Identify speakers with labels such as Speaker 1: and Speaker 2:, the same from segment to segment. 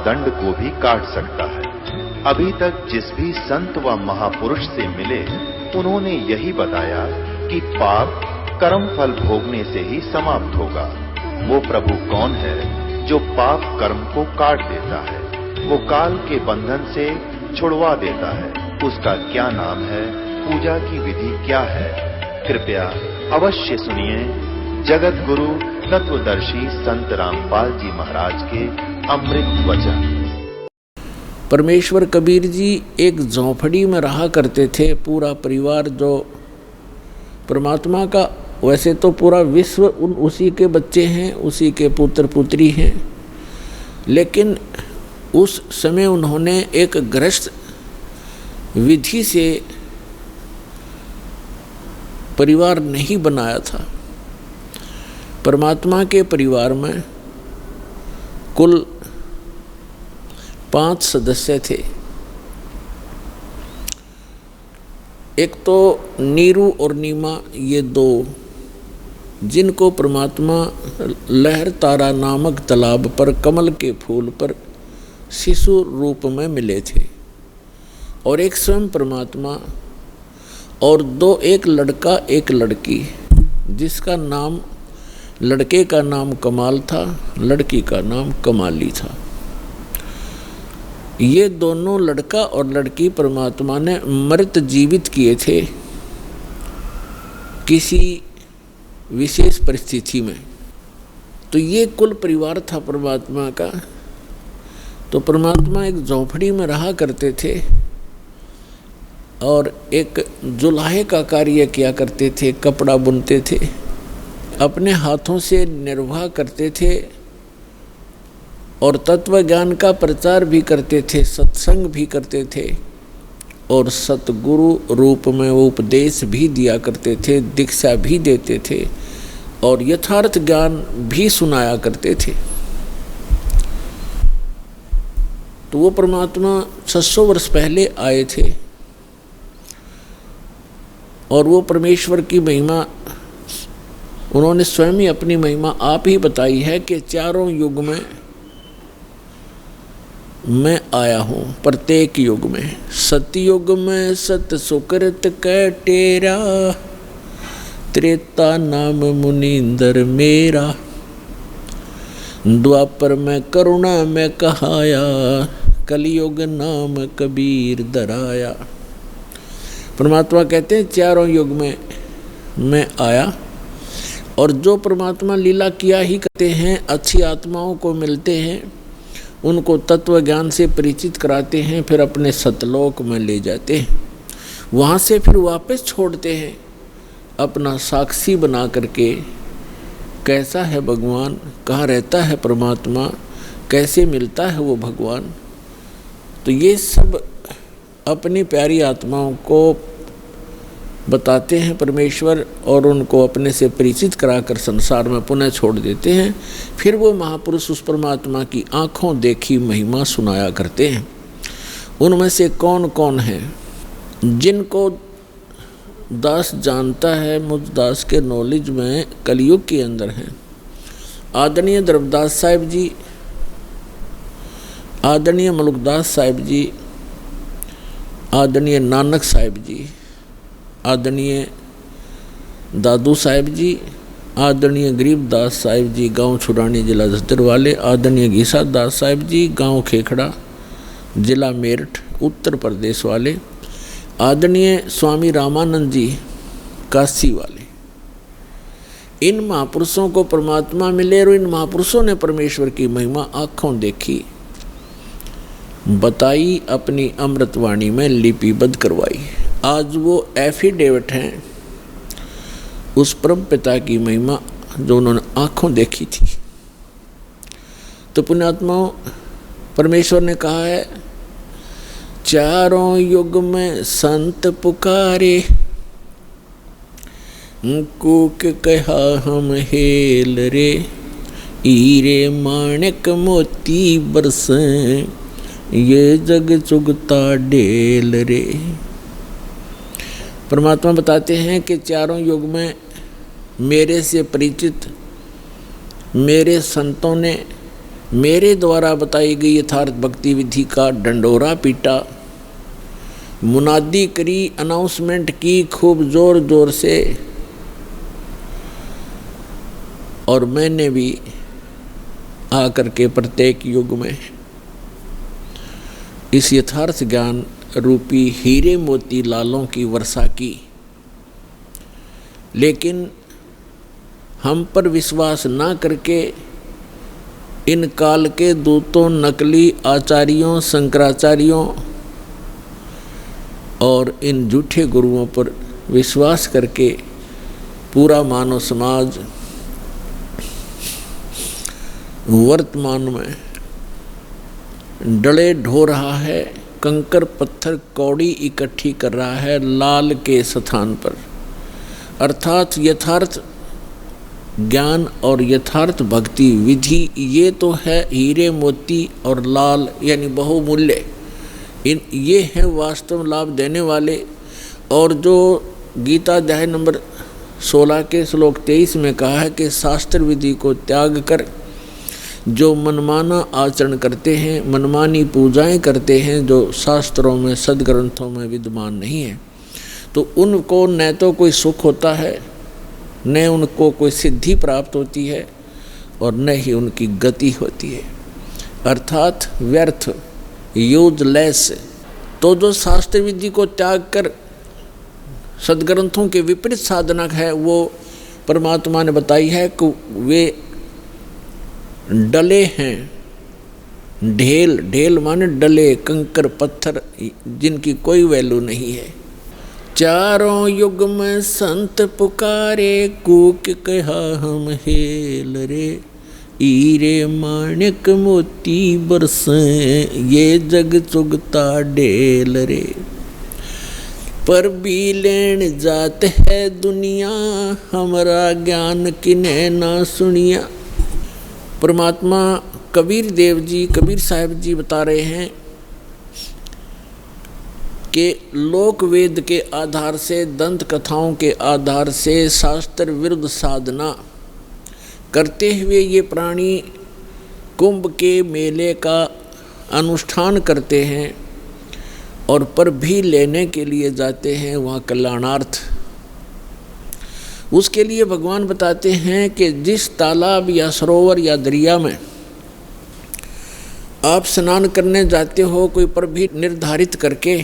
Speaker 1: दंड को भी काट सकता है। अभी तक जिस भी संत व महापुरुष से मिले, उन्होंने यही बताया कि पाप कर्म फल भोगने से ही समाप्त होगा। वो प्रभु कौन है जो पाप कर्म को काट देता है, वो काल के बंधन से छुड़वा देता है? उसका क्या नाम है, पूजा की विधि क्या है? कृपया अवश्य सुनिए जगत गुरु तत्वदर्शी संत रामपाल जी महाराज के अमृत वचन।
Speaker 2: परमेश्वर कबीर जी एक झोंपड़ी में रहा करते थे। पूरा परिवार जो परमात्मा का, वैसे तो पूरा विश्व उसी के बच्चे हैं, उसी के पुत्र पुत्री हैं, लेकिन उस समय उन्होंने एक गृहस्थ विधि से परिवार नहीं बनाया था। परमात्मा के परिवार में कुल 5 सदस्य थे। एक तो नीरू और नीमा, ये 2, जिनको परमात्मा लहर तारा नामक तालाब पर कमल के फूल पर शिशु रूप में मिले थे, और एक स्वयं परमात्मा, और 2, एक लड़का एक लड़की, जिसका नाम, लड़के का नाम कमाल था, लड़की का नाम कमाली था। ये दोनों लड़का और लड़की परमात्मा ने मृत जीवित किए थे किसी विशेष परिस्थिति में। तो ये कुल परिवार था परमात्मा का। तो परमात्मा एक झोंपड़ी में रहा करते थे और एक जुलाहे का कार्य किया करते थे, कपड़ा बुनते थे, अपने हाथों से निर्वाह करते थे और तत्व ज्ञान का प्रचार भी करते थे, सत्संग भी करते थे और सतगुरु रूप में वो उपदेश भी दिया करते थे, दीक्षा भी देते थे और यथार्थ ज्ञान भी सुनाया करते थे। तो वो परमात्मा 600 वर्ष पहले आए थे और वो परमेश्वर की महिमा उन्होंने स्वयं ही अपनी महिमा आप ही बताई है कि चारों युग में मैं आया हूँ, प्रत्येक युग में। सतयुग में सत सुकृत कै टेरा, त्रेता नाम मुनींदर मेरा, द्वापर में करुणा में कहाया, कलयुग नाम कबीर दराया। परमात्मा कहते हैं चारों युग में मैं आया, और जो परमात्मा लीला किया ही करते हैं, अच्छी आत्माओं को मिलते हैं, उनको तत्व ज्ञान से परिचित कराते हैं, फिर अपने सतलोक में ले जाते हैं, वहाँ से फिर वापस छोड़ते हैं अपना साक्षी बना करके। कैसा है भगवान, कहाँ रहता है परमात्मा, कैसे मिलता है वो भगवान। तो ये सब अपनी प्यारी आत्माओं को बताते हैं परमेश्वर और उनको अपने से परिचित कराकर संसार में पुनः छोड़ देते हैं। फिर वो महापुरुष उस परमात्मा की आँखों देखी महिमा सुनाया करते हैं। उनमें से कौन कौन है जिनको दास जानता है, मुझ दास के नॉलेज में कलयुग के अंदर हैं। आदरणीय द्रवदास साहिब जी, आदरणीय मलुकदास साहिब जी, आदरणीय नानक साहिब जी, आदरणीय दादू साहिब जी, आदरणीय गरीबदास साहिब जी गांव छुरानी जिला झज्जर वाले, आदरणीय घीसा दास साहिब जी गांव खेखड़ा जिला मेरठ उत्तर प्रदेश वाले, आदरणीय स्वामी रामानंद जी काशी वाले। इन महापुरुषों को परमात्मा मिले और इन महापुरुषों ने परमेश्वर की महिमा आँखों देखी, बताई, अपनी अमृतवाणी में लिपिबद्ध करवाई। आज वो एफिडेविट हैं उस परम पिता की महिमा जो उन्होंने आँखों देखी थी। तो पुण्यात्माओं, परमेश्वर ने कहा है चारों युग में संत पुकारे, कूक कहा हम हेल रे, हीरे माणिक मोती बरसें, ये जग चुगता ढेल रे। परमात्मा बताते हैं कि चारों युग में मेरे से परिचित मेरे संतों ने मेरे द्वारा बताई गई यथार्थ भक्ति विधि का डंडोरा पीटा, मुनादी करी, अनाउंसमेंट की खूब जोर जोर से, और मैंने भी आकर के प्रत्येक युग में इस यथार्थ ज्ञान रूपी हीरे मोती लालों की वर्षा की। लेकिन हम पर विश्वास ना करके इन काल के दूतों, नकली आचार्यों, शंकराचार्यों और इन झूठे गुरुओं पर विश्वास करके पूरा मानव समाज वर्तमान में डले ढो रहा है, कंकर पत्थर कौड़ी इकट्ठी कर रहा है लाल के स्थान पर। अर्थात यथार्थ ज्ञान और यथार्थ भक्ति विधि ये तो है हीरे मोती और लाल यानी बहुमूल्य, ये हैं वास्तव लाभ देने वाले। और जो गीता अध्याय नंबर 16 के श्लोक 23 में कहा है कि शास्त्र विधि को त्याग कर जो मनमाना आचरण करते हैं, मनमानी पूजाएं करते हैं जो शास्त्रों में सदग्रंथों में विद्यमान नहीं है, तो उनको न तो कोई सुख होता है, न उनको कोई सिद्धि प्राप्त होती है, और न ही उनकी गति होती है, अर्थात व्यर्थ, यूजलेस। तो जो शास्त्र विधि को त्याग कर सदग्रंथों के विपरीत साधना है, वो परमात्मा ने बताई है कि वे डले हैं, ढेल, ढेल माने डले, कंकर पत्थर जिनकी कोई वैल्यू नहीं है। चारों युग में संत पुकारे, कूक कहा हम हेल रे, हीरे माणिक मोती बरसे, ये जग चुगता ढेल रे। पर भी लेन जात है दुनिया, हमारा ज्ञान किन्हे ना सुनिया। परमात्मा कबीर देव जी, कबीर साहब जी बता रहे हैं कि लोक वेद के आधार से, दंत कथाओं के आधार से शास्त्र विरुद्ध साधना करते हुए ये प्राणी कुंभ के मेले का अनुष्ठान करते हैं और पर भी लेने के लिए जाते हैं वहाँ कल्याणार्थ। उसके लिए भगवान बताते हैं कि जिस तालाब या सरोवर या दरिया में आप स्नान करने जाते हो, कोई पर भी निर्धारित करके,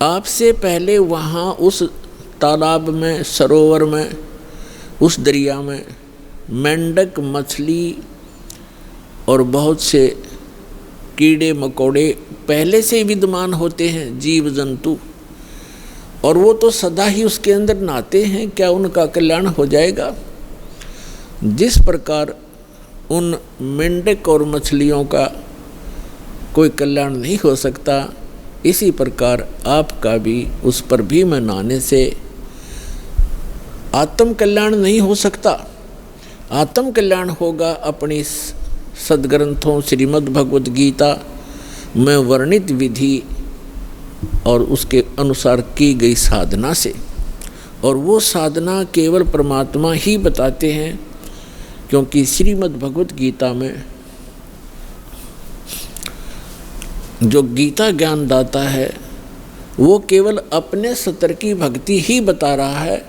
Speaker 2: आपसे पहले वहाँ उस तालाब में, सरोवर में, उस दरिया में मेंढक, मछली और बहुत से कीड़े मकोड़े पहले से विद्यमान होते हैं, जीव जंतु, और वो तो सदा ही उसके अंदर नहाते हैं, क्या उनका कल्याण हो जाएगा? जिस प्रकार उन मेंढक और मछलियों का कोई कल्याण नहीं हो सकता, इसी प्रकार आपका भी उस पर भी में नहाने से आत्म कल्याण नहीं हो सकता। आत्म कल्याण होगा अपनी सदग्रंथों श्रीमद् भगवत गीता में वर्णित विधि और उसके अनुसार की गई साधना से। और वो साधना केवल परमात्मा ही बताते हैं, क्योंकि श्रीमद् भगवत गीता में जो गीता ज्ञान दाता है वो केवल अपने स्तर की भक्ति ही बता रहा है।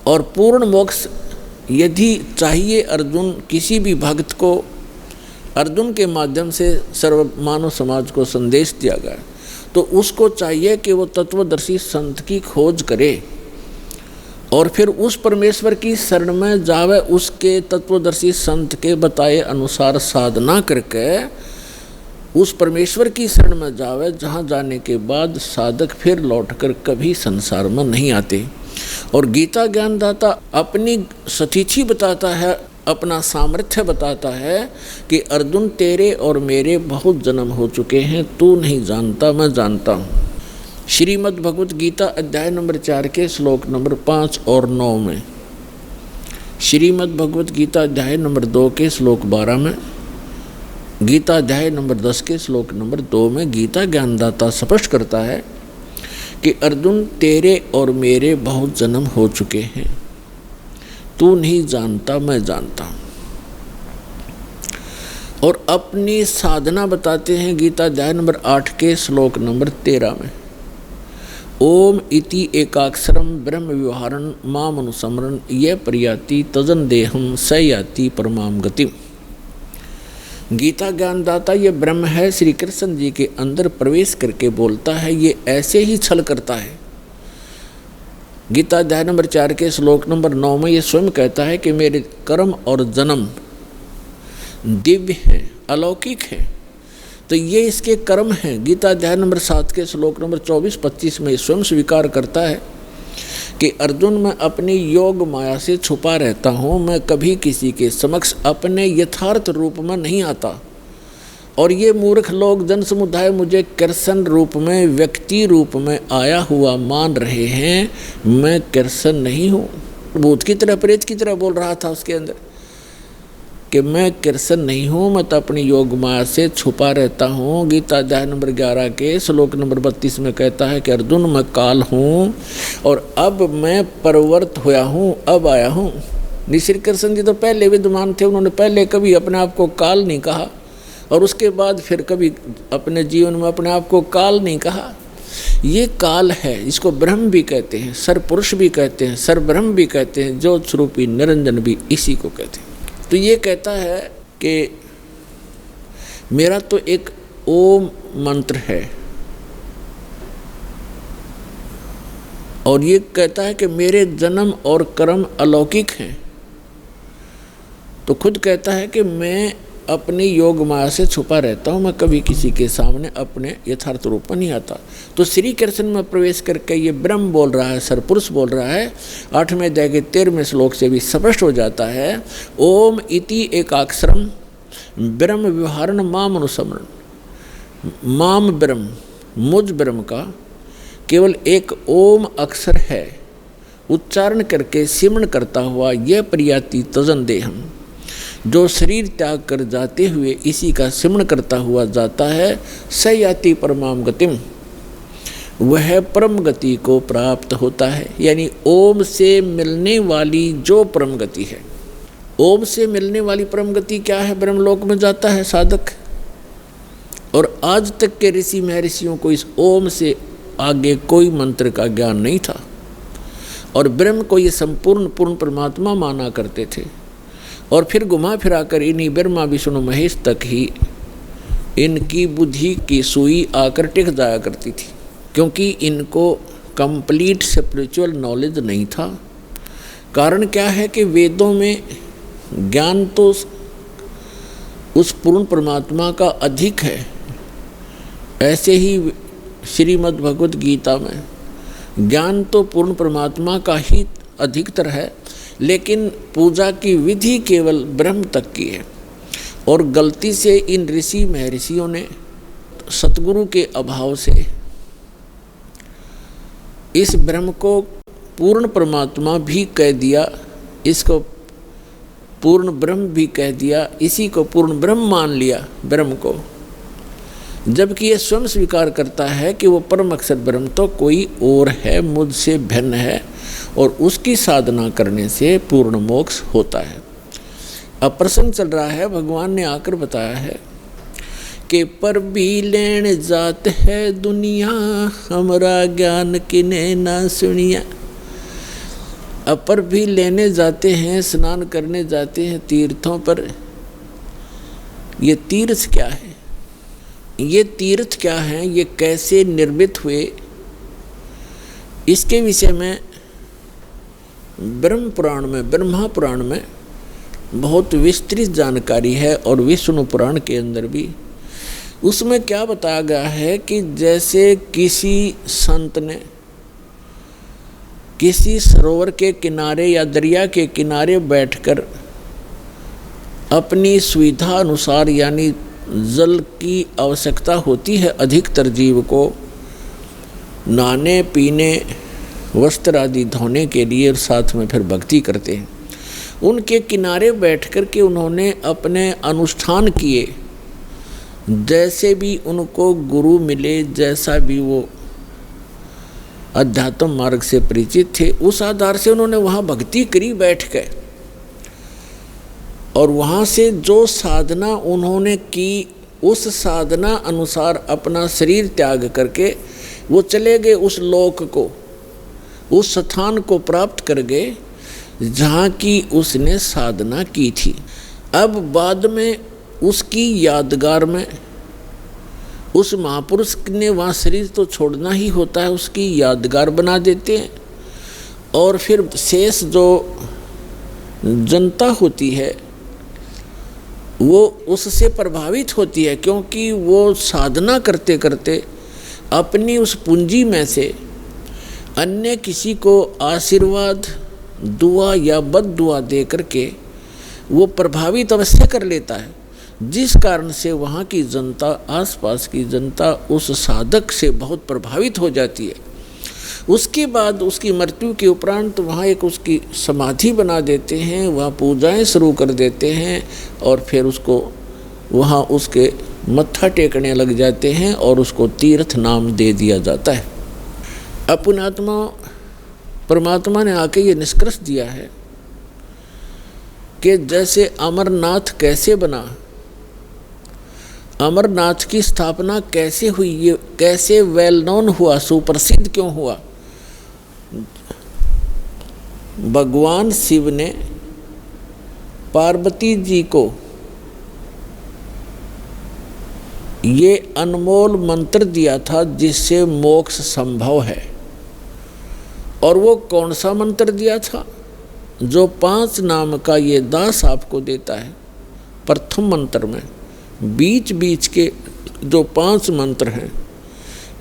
Speaker 2: और पूर्ण मोक्ष यदि चाहिए अर्जुन, किसी भी भक्त को अर्जुन के माध्यम से सर्व मानव समाज को संदेश दिया गया, तो उसको चाहिए कि वो तत्वदर्शी संत की खोज करे और फिर उस परमेश्वर की शरण में जावे, उसके तत्वदर्शी संत के बताए अनुसार साधना करके उस परमेश्वर की शरण में जावे, जहाँ जाने के बाद साधक फिर लौटकर कभी संसार में नहीं आते। और गीता ज्ञानदाता अपनी सतीथि बताता है, अपना सामर्थ्य बताता है कि अर्जुन तेरे और मेरे बहुत जन्म हो चुके हैं, तू नहीं जानता, मैं जानता हूँ। श्रीमद् भगवत गीता अध्याय नंबर 4 के श्लोक नंबर 5 और 9 में, श्रीमद् भगवत गीता अध्याय नंबर 2 के श्लोक 12 में, गीता अध्याय नंबर 10 के श्लोक नंबर 2 में गीता ज्ञानदाता स्पष्ट करता है कि अर्जुन तेरे और मेरे बहुत जन्म हो चुके हैं, तू नहीं जानता, मैं जानता हूँ। और अपनी साधना बताते हैं गीता अध्याय नंबर 8 के श्लोक नंबर 13 में। ओम इति एकाक्षरम ब्रह्म व्यवहारन माम अनुसमरन ये प्रयाति तजन देहम स याति परमाम गतिम। गीता ज्ञानदाता ये ब्रह्म है, श्री कृष्ण जी के अंदर प्रवेश करके बोलता है, ये ऐसे ही छल करता है। गीता अध्याय नंबर 4 के श्लोक नंबर 9 में ये स्वयं कहता है कि मेरे कर्म और जन्म दिव्य हैं, अलौकिक हैं। तो ये इसके कर्म हैं। गीता अध्याय नंबर 7 के श्लोक नंबर 24-25 में स्वयं स्वीकार करता है कि अर्जुन, मैं अपनी योग माया से छुपा रहता हूँ, मैं कभी किसी के समक्ष अपने यथार्थ रूप में नहीं आता। और ये मूर्ख लोग जन समुदाय मुझे कृष्ण रूप में, व्यक्ति रूप में आया हुआ मान रहे हैं। मैं कृष्ण नहीं हूँ। भूत की तरह, प्रेत की तरह बोल रहा था उसके अंदर कि मैं कृष्ण नहीं हूँ, मैं तो अपनी योग माया से छुपा रहता हूँ। गीता अध्याय नंबर 11 के श्लोक नंबर 32 में कहता है कि अर्जुन, मैं काल हूँ और अब मैं परिवर्त हुआ हूँ, अब आया हूँ। श्री कृष्ण जी तो पहले विद्यमान थे, उन्होंने पहले कभी अपने आप को काल नहीं कहा और उसके बाद फिर कभी अपने जीवन में अपने आप को काल नहीं कहा। ये काल है, इसको ब्रह्म भी कहते हैं, सरपुरुष भी कहते हैं, सरब्रह्म भी कहते हैं, ज्योत स्वरूपी निरंजन भी इसी को कहते हैं। तो ये कहता है कि मेरा तो एक ओम मंत्र है और ये कहता है कि मेरे जन्म और कर्म अलौकिक हैं। तो खुद कहता है कि मैं अपनी योग माया से छुपा रहता हूँ, मैं कभी किसी के सामने अपने यथार्थ रूप में नहीं आता। तो श्री कृष्ण में प्रवेश करके ये ब्रह्म बोल रहा है, सरपुरुष बोल रहा है। 8वें अध्याय के 13वें श्लोक से भी स्पष्ट हो जाता है। ओम इति एकाक्षरम ब्रह्म व्यवहारन माम अनुसमरण। माम ब्रह्म, मुझ ब्रह्म का केवल एक ओम अक्षर है, उच्चारण करके सिमरण करता हुआ यह प्रयाति तजन देहम, जो शरीर त्याग कर जाते हुए इसी का सिमरण करता हुआ जाता है, स याति परमाम गतिम, वह परम गति को प्राप्त होता है। यानी ओम से मिलने वाली जो परम गति है, ओम से मिलने वाली परम गति क्या है? ब्रह्मलोक में जाता है साधक। और आज तक के ऋषि महर्षियों को इस ओम से आगे कोई मंत्र का ज्ञान नहीं था और ब्रह्म को ये संपूर्ण पूर्ण परमात्मा माना करते थे। और फिर घुमा फिरा कर इन्हीं ब्रह्मा विष्णु महेश तक ही इनकी बुद्धि की सुई आकर टिक जाया करती थी, क्योंकि इनको कंप्लीट स्पिरिचुअल नॉलेज नहीं था। कारण क्या है कि वेदों में ज्ञान तो उस पूर्ण परमात्मा का अधिक है, ऐसे ही श्रीमद् भगवद गीता में ज्ञान तो पूर्ण परमात्मा का ही अधिकतर है, लेकिन पूजा की विधि केवल ब्रह्म तक की है। और गलती से इन ऋषि महर्षियों ने सतगुरु के अभाव से इस ब्रह्म को पूर्ण परमात्मा भी कह दिया, इसको पूर्ण ब्रह्म भी कह दिया, इसी को पूर्ण ब्रह्म मान लिया ब्रह्म को, जबकि ये स्वयं स्वीकार करता है कि वो परम अक्षर ब्रह्म तो कोई और है, मुझसे भिन्न है और उसकी साधना करने से पूर्ण मोक्ष होता है। अब प्रसंग चल रहा है, भगवान ने आकर बताया है कि पर भी लेन जात है दुनिया, हमारा ज्ञान किने ना सुनिया। अब पर भी लेने जाते हैं, स्नान करने जाते हैं तीर्थों पर। ये तीर्थ क्या है? ये तीर्थ क्या हैं? ये कैसे निर्मित हुए? इसके विषय में ब्रह्म पुराण में, ब्रह्मा पुराण में बहुत विस्तृत जानकारी है और विष्णु पुराण के अंदर भी। उसमें क्या बताया गया है कि जैसे किसी संत ने किसी सरोवर के किनारे या दरिया के किनारे बैठकर अपनी सुविधा अनुसार, यानी जल की आवश्यकता होती है अधिकतर जीव को नहाने पीने वस्त्र आदि धोने के लिए, और साथ में फिर भक्ति करते हैं, उनके किनारे बैठ कर के उन्होंने अपने अनुष्ठान किए। जैसे भी उनको गुरु मिले, जैसा भी वो अध्यात्म मार्ग से परिचित थे, उस आधार से उन्होंने वहाँ भक्ति करी बैठ कर। और वहाँ से जो साधना उन्होंने की उस साधना अनुसार अपना शरीर त्याग करके वो चले गए उस लोक को, उस स्थान को प्राप्त कर गए जहाँ की उसने साधना की थी। अब बाद में उसकी यादगार में उस महापुरुष ने वहाँ शरीर तो छोड़ना ही होता है, उसकी यादगार बना देते हैं। और फिर शेष जो जनता होती है वो उससे प्रभावित होती है, क्योंकि वो साधना करते करते अपनी उस पूंजी में से अन्य किसी को आशीर्वाद, दुआ या बद दुआ दे करके वो प्रभावित अवश्य कर लेता है, जिस कारण से वहाँ की जनता, आसपास की जनता उस साधक से बहुत प्रभावित हो जाती है। उसके बाद उसकी मृत्यु के उपरांत वहाँ एक उसकी समाधि बना देते हैं, वहाँ पूजाएं शुरू कर देते हैं और फिर उसको वहाँ उसके मत्था टेकने लग जाते हैं और उसको तीर्थ नाम दे दिया जाता है। अपनात्मा परमात्मा ने आके ये निष्कर्ष दिया है कि जैसे अमरनाथ कैसे बना, अमरनाथ की स्थापना कैसे हुई, ये कैसे वेल नोन हुआ, सुप्रसिद्ध क्यों हुआ। भगवान शिव ने पार्वती जी को ये अनमोल मंत्र दिया था जिससे मोक्ष संभव है। और वो कौन सा मंत्र दिया था? जो 5 नाम का ये दास आपको देता है। प्रथम मंत्र में बीच बीच के जो 5 मंत्र हैं,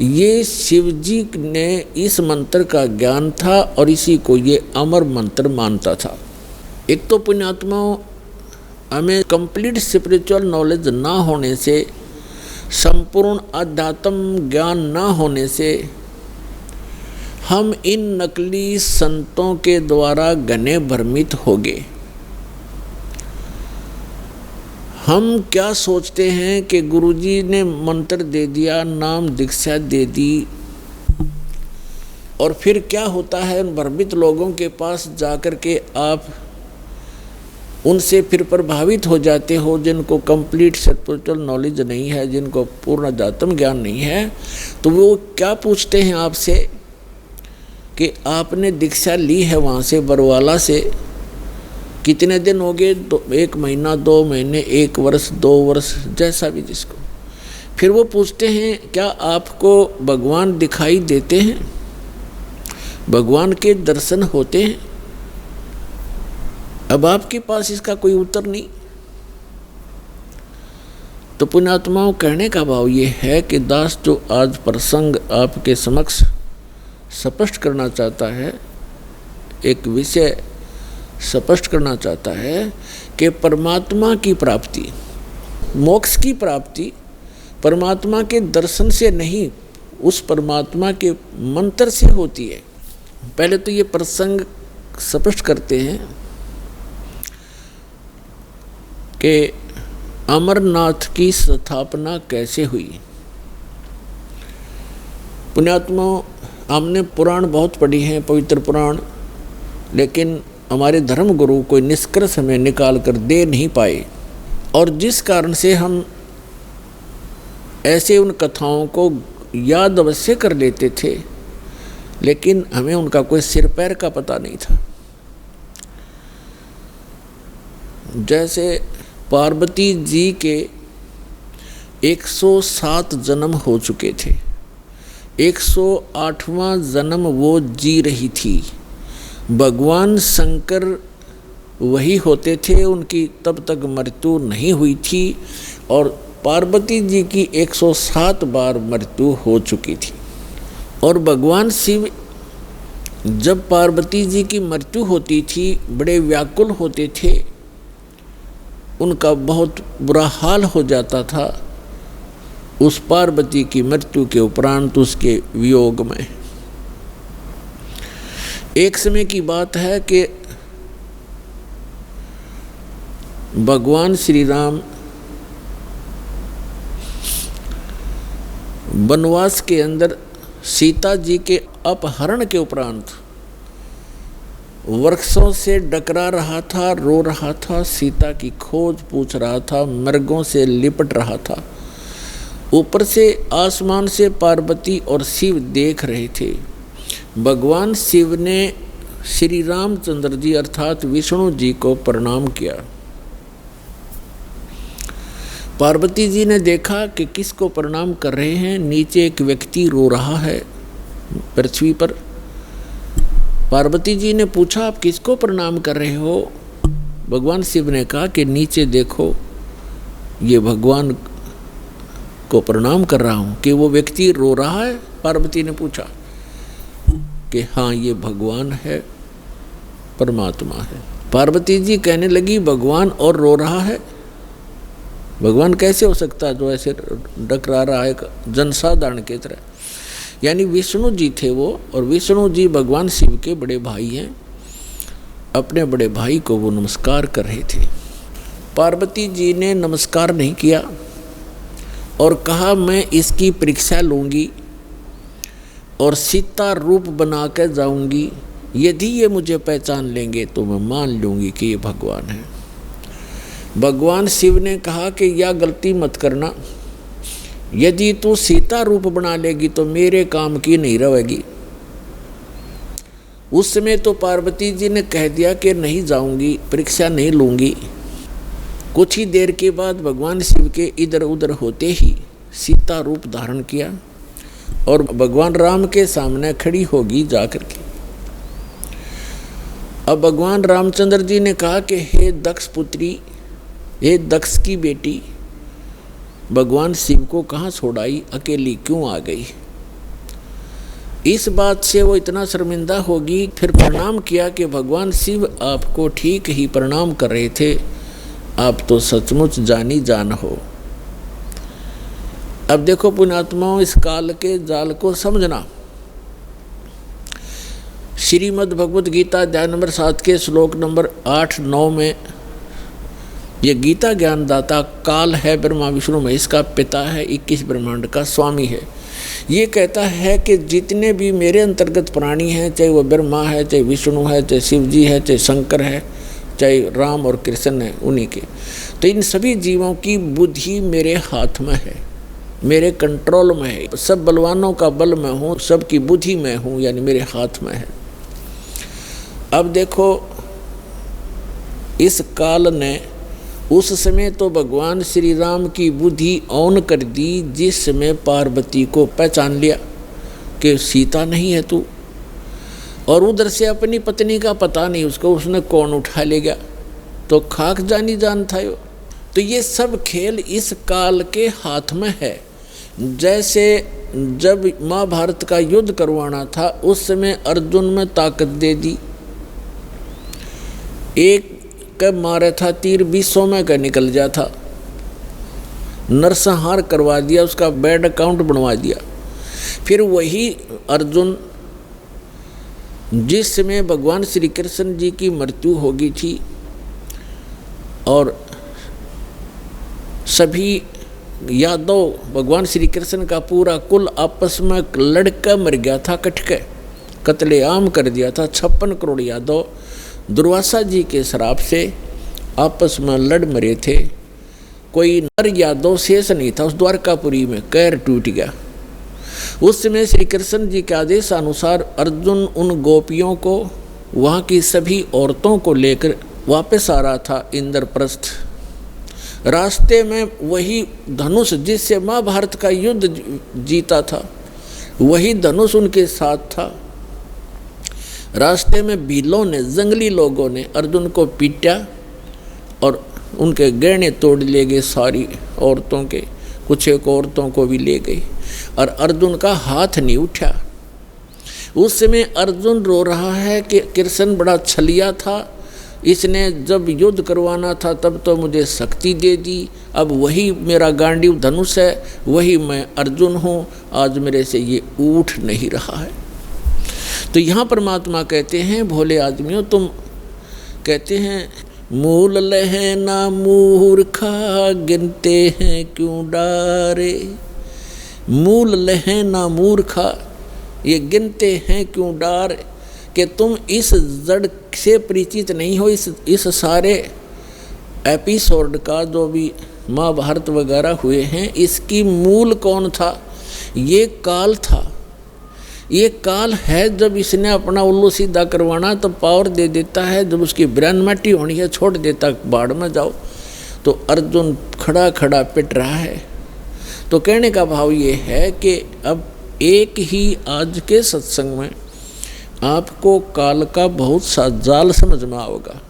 Speaker 2: ये शिव जी ने इस मंत्र का ज्ञान था और इसी को ये अमर मंत्र मानता था। एक तो पुण्यात्माओं, हमें कंप्लीट स्पिरिचुअल नॉलेज ना होने से, संपूर्ण अध्यात्म ज्ञान ना होने से हम इन नकली संतों के द्वारा घने भ्रमित हो गए। हम क्या सोचते हैं कि गुरुजी ने मंत्र दे दिया, नाम दीक्षा दे दी, और फिर क्या होता है, उन भ्रमित लोगों के पास जाकर के आप उनसे फिर प्रभावित हो जाते हो, जिनको कंप्लीट स्पिरिचुअल नॉलेज नहीं है, जिनको पूर्ण अध्यात्म ज्ञान नहीं है। तो वो क्या पूछते हैं आपसे कि आपने दीक्षा ली है वहाँ से बरवाला से, कितने दिन हो गए? 1 महीना, 2 महीने, 1 वर्ष, 2 वर्ष, जैसा भी जिसको। फिर वो पूछते हैं क्या आपको भगवान दिखाई देते हैं, भगवान के दर्शन होते हैं? अब आपके पास इसका कोई उत्तर नहीं। तो पुण्यात्माओं, कहने का भाव ये है कि दास जो आज प्रसंग आपके समक्ष स्पष्ट करना चाहता है, एक विषय स्पष्ट करना चाहता है कि परमात्मा की प्राप्ति, मोक्ष की प्राप्ति परमात्मा के दर्शन से नहीं, उस परमात्मा के मंत्र से होती है। पहले तो ये प्रसंग स्पष्ट करते हैं कि अमरनाथ की स्थापना कैसे हुई। पुण्यात्मा, हमने पुराण बहुत पढ़ी हैं, पवित्र पुराण, लेकिन हमारे धर्म गुरु कोई निष्कर्ष हमें निकाल कर दे नहीं पाए, और जिस कारण से हम ऐसे उन कथाओं को याद अवश्य कर लेते थे, लेकिन हमें उनका कोई सिर पैर का पता नहीं था। जैसे पार्वती जी के 107 जन्म हो चुके थे, 108वां जन्म वो जी रही थी। भगवान शंकर वही होते थे, उनकी तब तक मृत्यु नहीं हुई थी, और पार्वती जी की 107 बार मृत्यु हो चुकी थी। और भगवान शिव जब पार्वती जी की मृत्यु होती थी बड़े व्याकुल होते थे, उनका बहुत बुरा हाल हो जाता था उस पार्वती की मृत्यु के उपरांत, उसके वियोग में। एक समय की बात है कि भगवान श्री राम वनवास के अंदर सीता जी के अपहरण के उपरांत वृक्षों से डकरा रहा था, रो रहा था, सीता की खोज पूछ रहा था, मृगों से लिपट रहा था। ऊपर से आसमान से पार्वती और शिव देख रहे थे। भगवान शिव ने श्री रामचंद्र जी अर्थात विष्णु जी को प्रणाम किया। पार्वती जी ने देखा कि किसको प्रणाम कर रहे हैं। नीचे एक व्यक्ति रो रहा है पृथ्वी पर। पार्वती जी ने पूछा, आप किसको प्रणाम कर रहे हो? भगवान शिव ने कहा कि नीचे देखो, ये भगवान को प्रणाम कर रहा हूँ। कि वो व्यक्ति रो रहा है? पार्वती ने पूछा कि हाँ, ये भगवान है, परमात्मा है। पार्वती जी कहने लगी, भगवान और रो रहा है? भगवान कैसे हो सकता है जो ऐसे डकरा रहा है जनसाधारण की तरह? यानी विष्णु जी थे वो, और विष्णु जी भगवान शिव के बड़े भाई हैं। अपने बड़े भाई को वो नमस्कार कर रहे थे। पार्वती जी ने नमस्कार नहीं किया और कहा, मैं इसकी परीक्षा लूँगी और सीता रूप बना कर जाऊँगी। यदि ये मुझे पहचान लेंगे तो मैं मान लूँगी कि ये भगवान है। भगवान शिव ने कहा कि यह गलती मत करना, यदि तू सीता रूप बना लेगी तो मेरे काम की नहीं रहेगी। उस समय तो पार्वती जी ने कह दिया कि नहीं जाऊंगी, परीक्षा नहीं लूंगी। कुछ ही देर के बाद भगवान शिव के इधर उधर होते ही सीता रूप धारण किया और भगवान राम के सामने खड़ी होगी जाकर के। अब भगवान रामचंद्र जी ने कहा कि हे दक्ष पुत्री, हे दक्ष की बेटी, भगवान शिव को कहाँ छोड़ाई, अकेली क्यों आ गई? इस बात से वो इतना शर्मिंदा होगी। फिर प्रणाम किया कि भगवान शिव आपको ठीक ही प्रणाम कर रहे थे, आप तो सचमुच जानी जान हो। अब देखो पुण्यात्माओं, इस काल के जाल को समझना। श्रीमद् भगवद गीता अध्याय नंबर 7 के श्लोक नंबर 8-9 में ये गीता ज्ञानदाता काल है, ब्रह्मा विष्णु महेश का पिता है, 21 ब्रह्मांड का स्वामी है। ये कहता है कि जितने भी मेरे अंतर्गत प्राणी हैं, चाहे वो ब्रह्मा है, चाहे विष्णु है, चाहे शिव जी है, चाहे शंकर है, चाहे राम और कृष्ण है, उन्हीं के, तो इन सभी जीवों की बुद्धि मेरे हाथ में है, मेरे कंट्रोल में है। सब बलवानों का बल मैं हूँ, सबकी बुद्धि मैं हूँ, यानी मेरे हाथ में है। अब देखो, इस काल ने उस समय तो भगवान श्री राम की बुद्धि ऑन कर दी, जिस समय पार्वती को पहचान लिया कि सीता नहीं है तू, और उधर से अपनी पत्नी का पता नहीं उसको, उसने कौन उठा ले गया, तो खाक जानी जान था यो। तो ये सब खेल इस काल के हाथ में है। जैसे जब महाभारत का युद्ध करवाना था, उस समय अर्जुन में ताकत दे दी, एक कब मारा था तीर 20 में का निकल गया था, नरसंहार करवा दिया, उसका बैड अकाउंट बनवा दिया। फिर वही अर्जुन जिस समय भगवान श्री कृष्ण जी की मृत्यु हो गई थी और सभी यादव भगवान श्री कृष्ण का पूरा कुल आपस में लड़का मर गया था, कटके कत्लेआम कर दिया था। 56 करोड़ यादव दुर्वासा जी के श्राप से आपस में लड़ मरे थे। कोई नर यादव शेष नहीं था उस द्वारकापुरी में, कैर टूट गया। उस समय श्री कृष्ण जी के आदेश अनुसार अर्जुन उन गोपियों को, वहाँ की सभी औरतों को लेकर वापस आ रहा था इंद्रप्रस्थ। रास्ते में वही धनुष जिससे महाभारत का युद्ध जीता था, वही धनुष उनके साथ था। रास्ते में भीलों ने, जंगली लोगों ने अर्जुन को पीटा और उनके गहने तोड़ ले गए, सारी औरतों के, कुछ एक औरतों को भी ले गई, और अर्जुन का हाथ नहीं उठा। उस समय अर्जुन रो रहा है कि कृष्ण बड़ा छलिया था, इसने जब युद्ध करवाना था तब तो मुझे शक्ति दे दी, अब वही मेरा गांडीव धनुष है, वही मैं अर्जुन हूँ, आज मेरे से ये उठ नहीं रहा है। तो यहाँ परमात्मा कहते हैं, भोले आदमियों तुम कहते हैं मूल लहे ना मूर्खा, गिनते हैं क्यों डारे। मूल लहे ना मूर्खा, ये गिनते हैं क्यों डार, कि तुम इस जड़ से परिचित नहीं हो। इस सारे एपिसोड का जो भी महाभारत वगैरह हुए हैं, इसकी मूल कौन था? ये काल था। ये काल है, जब इसने अपना उल्लू सीधा करवाना तो पावर दे देता है, जब उसकी ब्रेन मैटी होनी है छोड़ देता बाढ़ में जाओ। तो अर्जुन खड़ा खड़ा पिट रहा है। तो कहने का भाव ये है कि अब एक ही आज के सत्संग में आपको काल का बहुत सा जाल समझ में आओगा,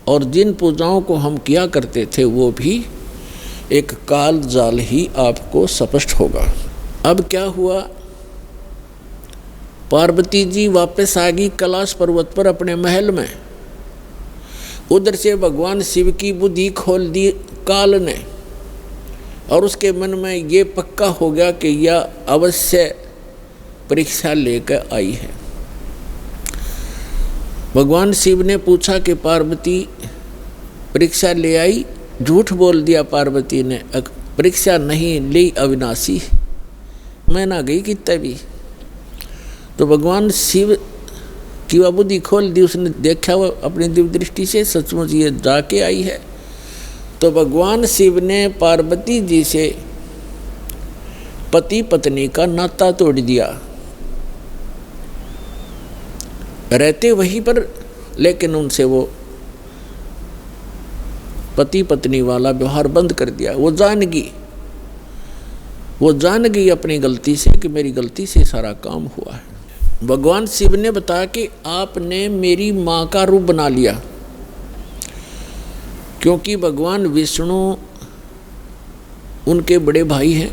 Speaker 2: और जिन पूजाओं को हम किया करते थे वो भी एक काल जाल ही आपको स्पष्ट होगा। अब क्या हुआ, पार्वती जी वापस आ गई कैलाश पर्वत पर अपने महल में। उधर से भगवान शिव की बुद्धि खोल दी काल ने, और उसके मन में ये पक्का हो गया कि यह अवश्य परीक्षा लेकर आई है। भगवान शिव ने पूछा कि पार्वती परीक्षा ले आई? झूठ बोल दिया पार्वती ने, परीक्षा नहीं ली अविनाशी, मैं ना गई कितना भी। तो भगवान शिव की वह बुद्धि खोल दी, उसने देखा वो अपनी दिव्य दृष्टि से सचमुच ये जाके आई है। तो भगवान शिव ने पार्वती जी से पति पत्नी का नाता तोड़ दिया, रहते वहीं पर, लेकिन उनसे वो पति पत्नी वाला व्यवहार बंद कर दिया। वो जान गई अपनी गलती से कि मेरी गलती से सारा काम हुआ है। भगवान शिव ने बताया कि आपने मेरी माँ का रूप बना लिया, क्योंकि भगवान विष्णु उनके बड़े भाई हैं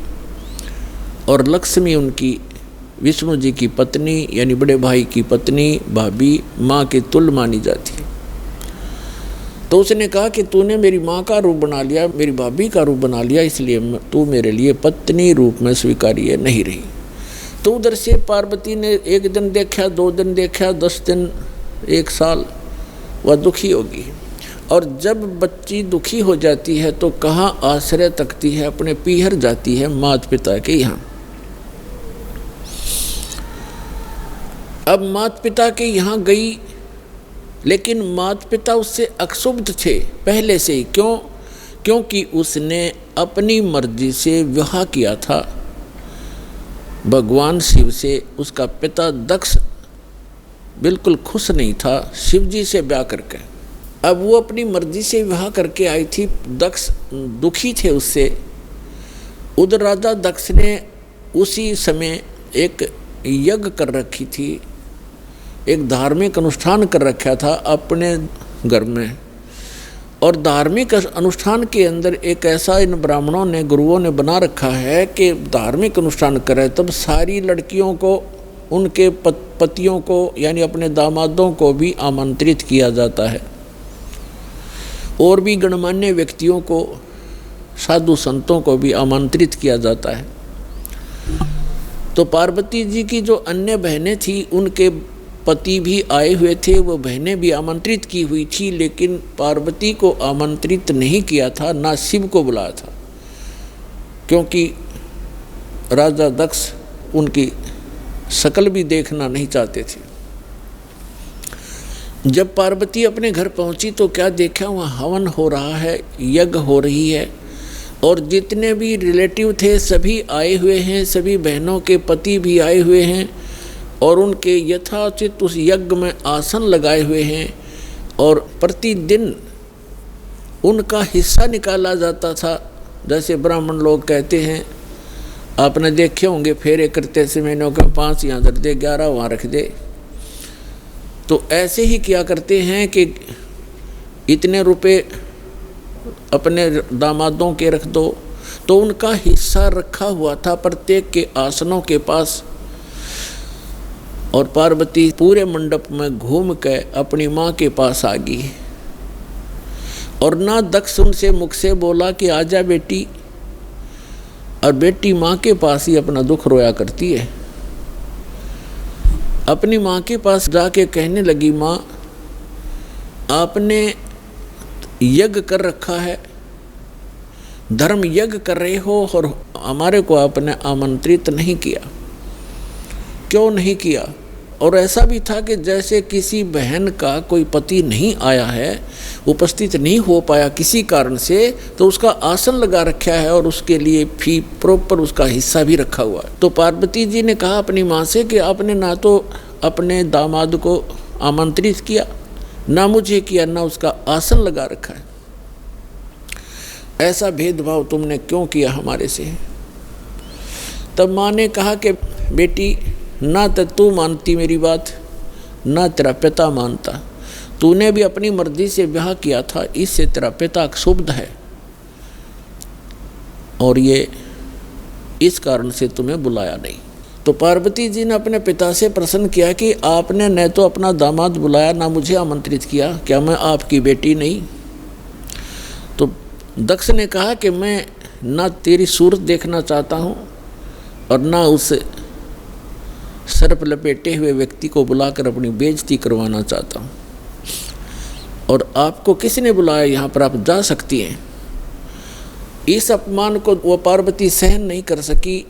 Speaker 2: और लक्ष्मी उनकी विष्णु जी की पत्नी यानी बड़े भाई की पत्नी भाभी माँ के तुल्य मानी जाती है। तो उसने कहा कि तूने मेरी माँ का रूप बना लिया, मेरी भाभी का रूप बना लिया, इसलिए तू मेरे लिए पत्नी रूप में स्वीकार्य नहीं रही। तो उधर से पार्वती ने एक दिन देखा, 2 दिन देखा, 10 दिन, 1 साल, वह दुखी होगी। और जब बच्ची दुखी हो जाती है तो कहाँ आश्रय तकती है, अपने पीहर जाती है माता पिता के यहाँ। अब माता पिता के यहाँ गई, लेकिन माता पिता उससे अक्षुब्ध थे पहले से ही। क्यों? क्योंकि उसने अपनी मर्जी से विवाह किया था भगवान शिव से। उसका पिता दक्ष बिल्कुल खुश नहीं था शिव जी से ब्याह करके। अब वो अपनी मर्जी से विवाह करके आई थी, दक्ष दुखी थे उससे। उधर राजा दक्ष ने उसी समय एक यज्ञ कर रखी थी, एक धार्मिक अनुष्ठान कर रखा था अपने घर में। और धार्मिक अनुष्ठान के अंदर एक ऐसा इन ब्राह्मणों ने, गुरुओं ने बना रखा है कि धार्मिक अनुष्ठान करे तब सारी लड़कियों को, उनके पतियों को यानी अपने दामादों को भी आमंत्रित किया जाता है, और भी गणमान्य व्यक्तियों को, साधु संतों को भी आमंत्रित किया जाता है। तो पार्वती जी की जो अन्य बहनें थी उनके पति भी आए हुए थे, वो बहनें भी आमंत्रित की हुई थी, लेकिन पार्वती को आमंत्रित नहीं किया था, ना शिव को बुलाया था, क्योंकि राजा दक्ष उनकी शक्ल भी देखना नहीं चाहते थे। जब पार्वती अपने घर पहुंची तो क्या देखा, वहाँ हवन हो रहा है, यज्ञ हो रही है, और जितने भी रिलेटिव थे सभी आए हुए हैं, सभी बहनों के पति भी आए हुए हैं, और उनके यथाचित उस यज्ञ में आसन लगाए हुए हैं, और प्रतिदिन उनका हिस्सा निकाला जाता था। जैसे ब्राह्मण लोग कहते हैं, आपने देखे होंगे फेरे करते से महीनों का 5 यहाँ धर दे, 11 वहाँ रख दे। तो ऐसे ही किया करते हैं कि इतने रुपए अपने दामादों के रख दो। तो उनका हिस्सा रखा हुआ था प्रत्येक के आसनों के पास। और पार्वती पूरे मंडप में घूम के अपनी माँ के पास आ गई, और ना दक्ष उनसे मुख से बोला कि आजा बेटी, और बेटी माँ के पास ही अपना दुख रोया करती है। अपनी माँ के पास जाके कहने लगी, माँ आपने यज्ञ कर रखा है, धर्म यज्ञ कर रहे हो, और हमारे को आपने आमंत्रित नहीं किया। क्यों नहीं किया? और ऐसा भी था कि जैसे किसी बहन का कोई पति नहीं आया है, उपस्थित नहीं हो पाया किसी कारण से, तो उसका आसन लगा रखा है और उसके लिए फी प्रॉपर उसका हिस्सा भी रखा हुआ है। तो पार्वती जी ने कहा अपनी माँ से कि आपने ना तो अपने दामाद को आमंत्रित किया, ना मुझे किया, ना उसका आसन लगा रखा है, ऐसा भेदभाव तुमने क्यों किया हमारे से। तब माँ ने कहा कि बेटी, ना तो तू मानती मेरी बात, ना तेरा पिता मानता, तूने भी अपनी मर्जी से ब्याह किया था, इससे तेरा पिता क्षुब्ध है और ये इस कारण से तुम्हें बुलाया नहीं। तो पार्वती जी ने अपने पिता से प्रश्न किया कि आपने न तो अपना दामाद बुलाया, ना मुझे आमंत्रित किया, क्या मैं आपकी बेटी नहीं? तो दक्ष ने कहा कि मैं ना तेरी सूरत देखना चाहता हूँ और ना उस सर्प लपेटे हुए व्यक्ति को बुलाकर अपनी बेइज्जती करवाना चाहता हूँ, और आपको किसने बुलाया यहाँ पर, आप जा सकती हैं। इस अपमान को वो पार्वती सहन नहीं कर सकी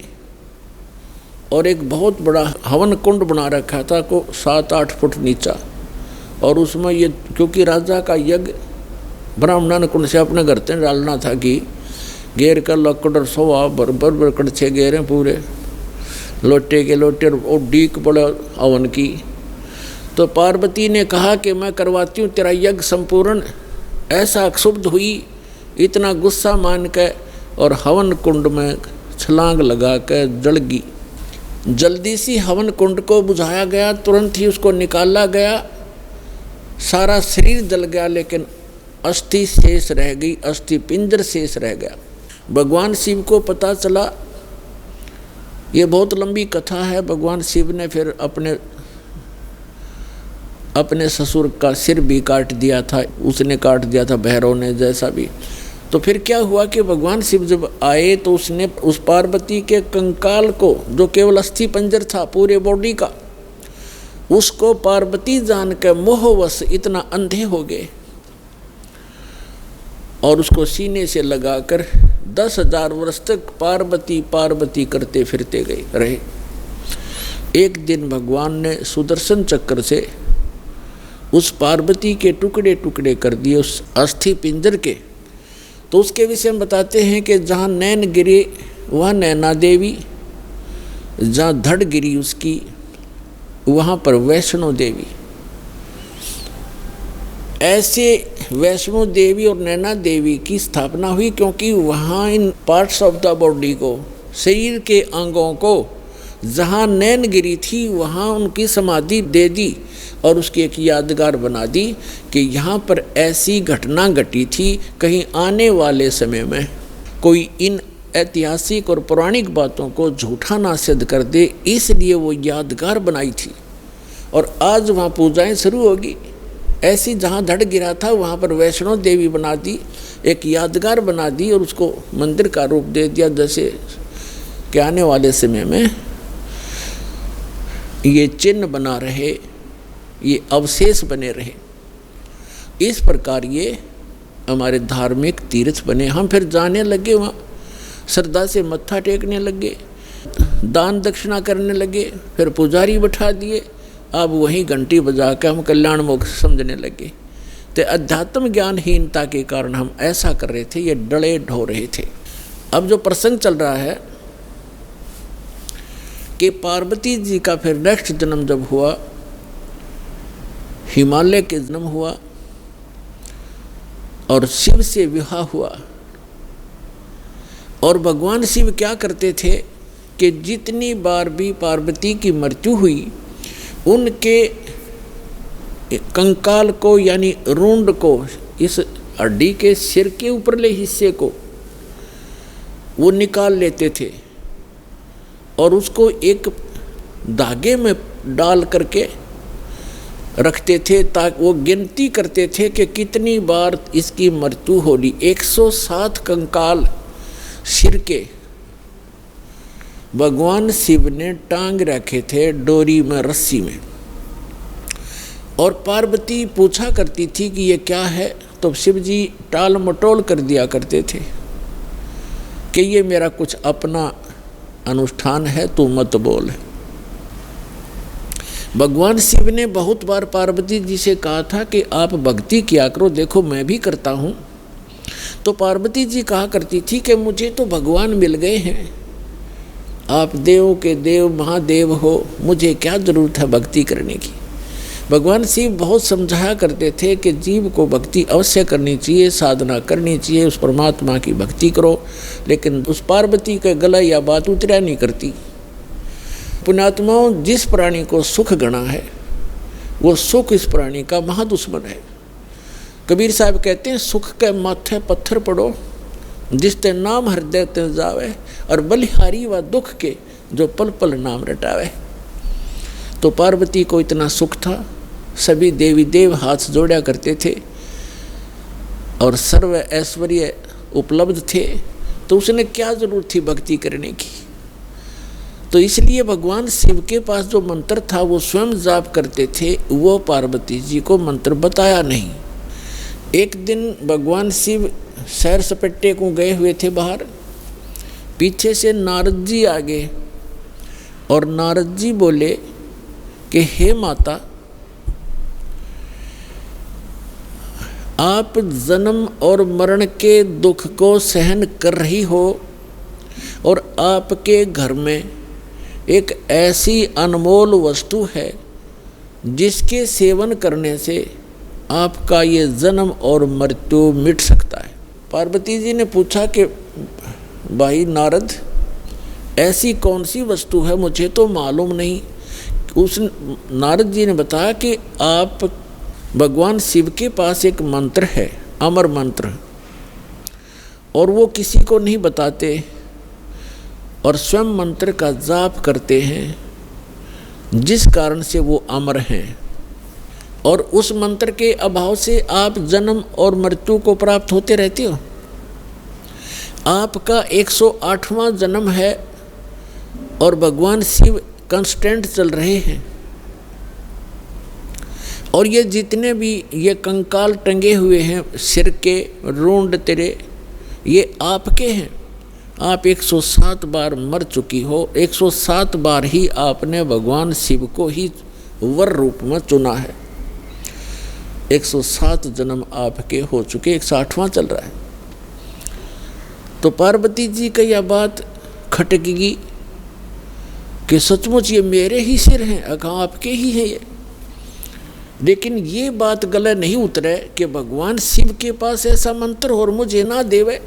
Speaker 2: और एक बहुत बड़ा हवन कुंड बना रखा था को 7-8 फुट नीचा, और उसमें ये क्योंकि राजा का यज्ञ ब्राह्मण कुंड से अपने घर से डालना था कि घेर कर लकड़ और सोवा बरबर कड़छे घेरे पूरे लोटे के लोटे और डीक पड़े हवन की। तो पार्वती ने कहा कि मैं करवाती हूँ तेरा यज्ञ संपूर्ण। ऐसा क्षुब्ध हुई, इतना गुस्सा मान के, और हवन कुंड में छलांग लगा कर जल गई। जल्दी सी हवन कुंड को बुझाया गया, तुरंत ही उसको निकाला गया, सारा शरीर जल गया, लेकिन अस्थि शेष रह गई, अस्थि पिंजर शेष रह गया। भगवान शिव को पता चला, ये बहुत लंबी कथा है। भगवान शिव ने फिर अपने ससुर का सिर भी काट दिया था, उसने काट दिया था भैरव ने, जैसा भी। तो फिर क्या हुआ कि भगवान शिव जब आए तो उसने उस पार्वती के कंकाल को, जो केवल अस्थि पंजर था पूरे बॉडी का, उसको पार्वती जान के मोहवश इतना अंधे हो गए और उसको सीने से लगाकर 10,000 वर्ष तक पार्वती पार्वती करते फिरते गए रहे। एक दिन भगवान ने सुदर्शन चक्र से उस पार्वती के टुकड़े टुकड़े कर दिए उस अस्थि पिंजर के। तो उसके विषय में बताते हैं कि जहाँ नैन गिरे वहाँ नैना देवी, जहाँ धड़ गिरी उसकी वहाँ पर वैष्णो देवी। ऐसे वैष्णो देवी और नैना देवी की स्थापना हुई क्योंकि वहाँ इन पार्ट्स ऑफ द बॉडी को, शरीर के अंगों को, जहाँ नैन गिरी थी वहाँ उनकी समाधि दे दी और उसकी एक यादगार बना दी कि यहाँ पर ऐसी घटना घटी थी, कहीं आने वाले समय में कोई इन ऐतिहासिक और पौराणिक बातों को झूठा ना सिद्ध कर दे, इसलिए वो यादगार बनाई थी। और आज वहाँ पूजाएं शुरू होगी। ऐसी जहाँ धड़ गिरा था वहाँ पर वैष्णो देवी बना दी, एक यादगार बना दी और उसको मंदिर का रूप दे दिया, जैसे कि आने वाले समय में ये चिन्ह बना रहे, ये अवशेष बने रहे। इस प्रकार ये हमारे धार्मिक तीर्थ बने। हम फिर जाने लगे, वहाँ श्रद्धा से मत्था टेकने लगे, दान दक्षिणा करने लगे, फिर पुजारी बैठा दिए, अब वहीं घंटी बजा के हम कल्याण मोक्ष समझने लगे। तो अध्यात्म ज्ञानहीनता के कारण हम ऐसा कर रहे थे, ये डले ढो रहे थे। अब जो प्रसंग चल रहा है कि पार्वती जी का फिर नेक्स्ट जन्म जब हुआ, हिमालय के जन्म हुआ और शिव से विवाह हुआ। और भगवान शिव क्या करते थे कि जितनी बार भी पार्वती की मृत्यु हुई, उनके कंकाल को यानी रूंड को, इस हड्डी के सिर के ऊपरले हिस्से को वो निकाल लेते थे और उसको एक धागे में डाल करके रखते थे, ताकि वो गिनती करते थे कि कितनी बार इसकी मृत्यु होगी। 107 कंकाल सिर के भगवान शिव ने टांग रखे थे डोरी में, रस्सी में। और पार्वती पूछा करती थी कि ये क्या है, तो शिव जी टाल मटोल कर दिया करते थे कि ये मेरा कुछ अपना अनुष्ठान है, तू मत बोल। भगवान शिव ने बहुत बार पार्वती जी से कहा था कि आप भक्ति किया करो, देखो मैं भी करता हूँ। तो पार्वती जी कहा करती थी कि मुझे तो भगवान मिल गए हैं, आप देवों के देव महादेव हो, मुझे क्या जरूरत है भक्ति करने की। भगवान शिव बहुत समझाया करते थे कि जीव को भक्ति अवश्य करनी चाहिए, साधना करनी चाहिए, उस परमात्मा की भक्ति करो। लेकिन उस पार्वती का गला या बात उतरा नहीं करती। पुण्यात्माओं, जिस प्राणी को सुख गणा है वो सुख इस प्राणी का महादुश्मन है। कबीर साहब कहते हैं, सुख के माथे पत्थर पड़ो जिसते नाम हृदय ते जावे, और बलिहारी व दुख के जो पल पल नाम रटावे। तो पार्वती को इतना सुख था, सभी देवी देव हाथ जोड़ा करते थे और सर्व ऐश्वर्य उपलब्ध थे, तो उसने क्या जरूरत थी भक्ति करने की। तो इसलिए भगवान शिव के पास जो मंत्र था वो स्वयं जाप करते थे, वो पार्वती जी को मंत्र बताया नहीं। एक दिन भगवान शिव सैर सपट्टे को गए हुए थे बाहर, पीछे से नारद जी आ गए और नारद जी बोले कि हे माता, आप जन्म और मरण के दुख को सहन कर रही हो और आपके घर में एक ऐसी अनमोल वस्तु है जिसके सेवन करने से आपका ये जन्म और मृत्यु मिट सकता है। पार्वती जी ने पूछा कि भाई नारद, ऐसी कौन सी वस्तु है, मुझे तो मालूम नहीं। उस नारद जी ने बताया कि आप भगवान शिव के पास एक मंत्र है, अमर मंत्र, और वो किसी को नहीं बताते और स्वयं मंत्र का जाप करते हैं, जिस कारण से वो अमर हैं। और उस मंत्र के अभाव से आप जन्म और मृत्यु को प्राप्त होते रहते हो। आपका 108वां जन्म है और भगवान शिव कांस्टेंट चल रहे हैं, और ये जितने भी ये कंकाल टंगे हुए हैं सिर के रूंड तेरे, ये आपके हैं। आप 107 बार मर चुकी हो, 107 बार ही आपने भगवान शिव को ही वर रूप में चुना है। 107 जन्म आपके हो चुके, 108वां चल रहा है। तो पार्वती जी का यह बात खटकेगी कि सचमुच ये मेरे ही सिर हैं, अगर आपके ही हैं ये। लेकिन ये बात गले नहीं उतरे कि भगवान शिव के पास ऐसा मंत्र और मुझे ना देवे,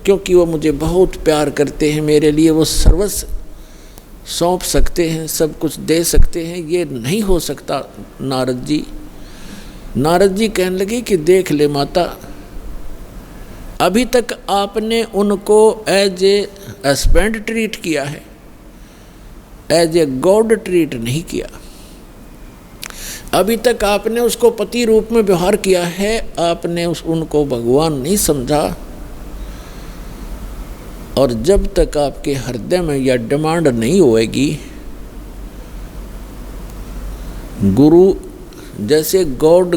Speaker 2: क्योंकि वो मुझे बहुत प्यार करते हैं, मेरे लिए वो सर्वस्व सौंप सकते हैं, सब कुछ दे सकते हैं। ये नहीं हो सकता नारद जी। नारद जी कहने लगे कि देख ले माता, अभी तक आपने उनको एज ए हस्बैंड ट्रीट किया है, एज ए गॉड ट्रीट नहीं किया। अभी तक आपने उसको पति रूप में व्यवहार किया है, आपने उनको भगवान नहीं समझा। और जब तक आपके हृदय में यह डिमांड नहीं होएगी, गुरु जैसे गॉड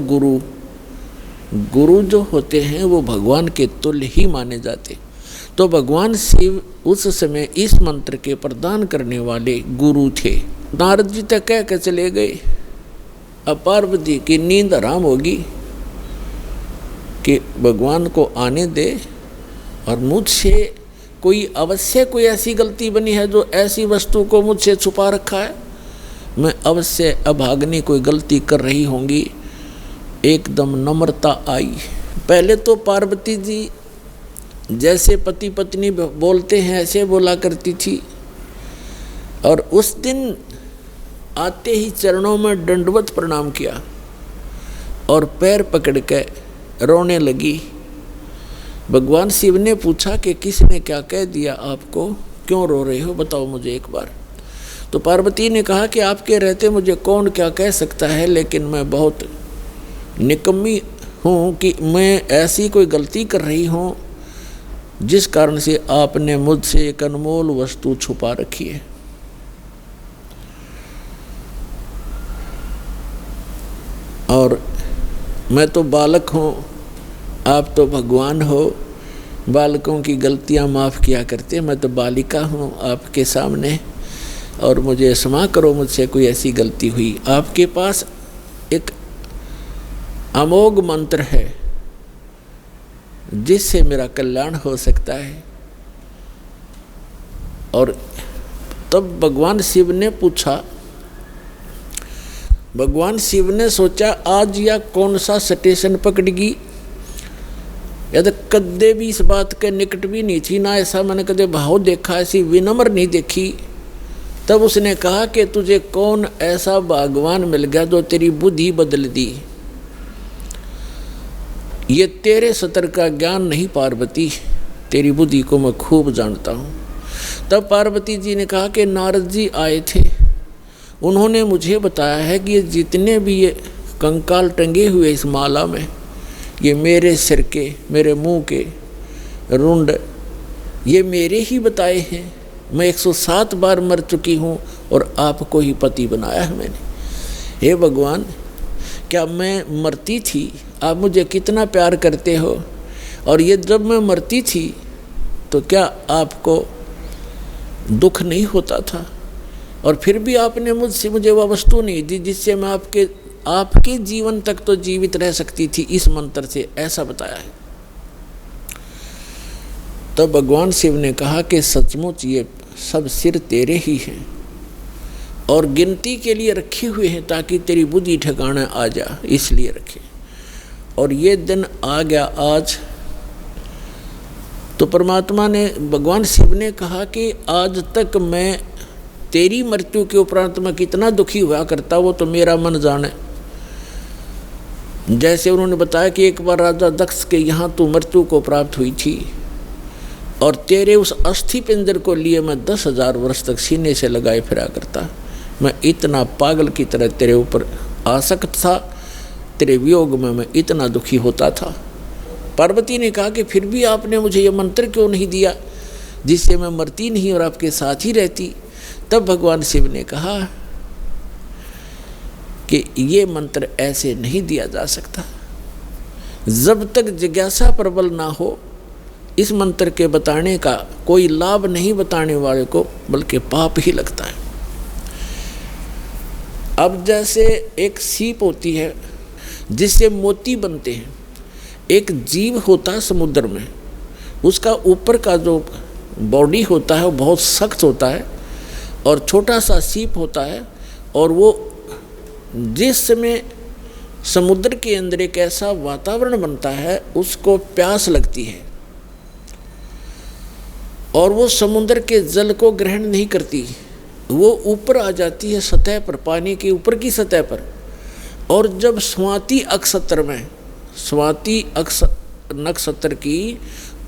Speaker 2: गुरु जो होते हैं वो भगवान के तुल्य ही माने जाते। तो भगवान शिव उस समय इस मंत्र के प्रदान करने वाले गुरु थे। नारद जी तक कह के चले गए। अब पार्वती की नींद हराम होगी कि भगवान को आने दे, और मुझसे कोई अवश्य कोई ऐसी गलती बनी है जो ऐसी वस्तु को मुझसे छुपा रखा है, मैं अवश्य अभाग्नि कोई गलती कर रही होंगी। एकदम नम्रता आई। पहले तो पार्वती जी जैसे पति पत्नी बोलते हैं ऐसे बोला करती थी, और उस दिन आते ही चरणों में दंडवत प्रणाम किया और पैर पकड़ के रोने लगी। भगवान शिव ने पूछा कि किसने क्या कह दिया आपको, क्यों रो रहे हो, बताओ मुझे एक बार। तो पार्वती ने कहा कि आपके रहते मुझे कौन क्या कह सकता है, लेकिन मैं बहुत निकम्मी हूँ कि मैं ऐसी कोई गलती कर रही हूँ जिस कारण से आपने मुझसे एक अनमोल वस्तु छुपा रखी है। और मैं तो बालक हूँ, आप तो भगवान हो, बालकों की गलतियाँ माफ़ किया करते, मैं तो बालिका हूँ आपके सामने। और मुझे क्षमा करो, मुझसे कोई ऐसी गलती हुई। आपके पास एक अमोघ मंत्र है जिससे मेरा कल्याण हो सकता है। और तब भगवान शिव ने पूछा, भगवान शिव ने सोचा आज या कौन सा स्टेशन पकड़गी, या तो कदे भी इस बात के निकट भी नहीं थी, ना ऐसा मैंने कदे भाव देखा, ऐसी विनम्र नहीं देखी। तब उसने कहा कि तुझे कौन ऐसा भगवान मिल गया जो तेरी बुद्धि बदल दी। ये तेरे सतर का ज्ञान नहीं पार्वती, तेरी बुद्धि को मैं खूब जानता हूँ। तब पार्वती जी ने कहा कि नारद जी आए थे, उन्होंने मुझे बताया है कि ये जितने भी ये कंकाल टंगे हुए इस माला में, ये मेरे सिर के, मेरे मुंह के रुंड, ये मेरे ही बताए हैं। मैं 107 बार मर चुकी हूँ और आपको ही पति बनाया है मैंने। हे भगवान, क्या मैं मरती थी, आप मुझे कितना प्यार करते हो, और ये जब मैं मरती थी तो क्या आपको दुख नहीं होता था, और फिर भी आपने मुझे वह वस्तु नहीं दी जिससे मैं आपके जीवन तक तो जीवित रह सकती थी, इस मंत्र से, ऐसा बताया है। तो भगवान शिव ने कहा कि सचमुच ये सब सिर तेरे ही हैं और गिनती के लिए रखे हुए हैं ताकि तेरी बुद्धि ठिकाने आ जा, इसलिए रखे। और ये दिन आ गया आज। तो परमात्मा ने, भगवान शिव ने कहा कि आज तक मैं तेरी मृत्यु के उपरांत मैं कितना दुखी हुआ करता, वो तो मेरा मन जाने। जैसे उन्होंने बताया कि एक बार राजा दक्ष के यहाँ तू मृत्यु को प्राप्त हुई थी और तेरे उस अस्थि पिंजर को लिए मैं 10,000 वर्ष तक सीने से लगाए फिरा करता। मैं इतना पागल की तरह तेरे ऊपर आसक्त था, तेरे वियोग में मैं इतना दुखी होता था। पार्वती ने कहा कि फिर भी आपने मुझे ये मंत्र क्यों नहीं दिया जिससे मैं मरती नहीं और आपके साथ ही रहती। तब भगवान शिव ने कहा कि ये मंत्र ऐसे नहीं दिया जा सकता, जब तक जिज्ञासा प्रबल ना हो इस मंत्र के बताने का कोई लाभ नहीं बताने वाले को, बल्कि पाप ही लगता है। अब जैसे एक सीप होती है जिससे मोती बनते हैं, एक जीव होता है समुद्र में, उसका ऊपर का जो बॉडी होता है वो बहुत सख्त होता है और छोटा सा सीप होता है, और वो जिस समय समुद्र के अंदर एक ऐसा वातावरण बनता है उसको प्यास लगती है और वो समुद्र के जल को ग्रहण नहीं करती, वो ऊपर आ जाती है सतह पर, पानी के ऊपर की सतह पर। और जब स्वाति नक्षत्र की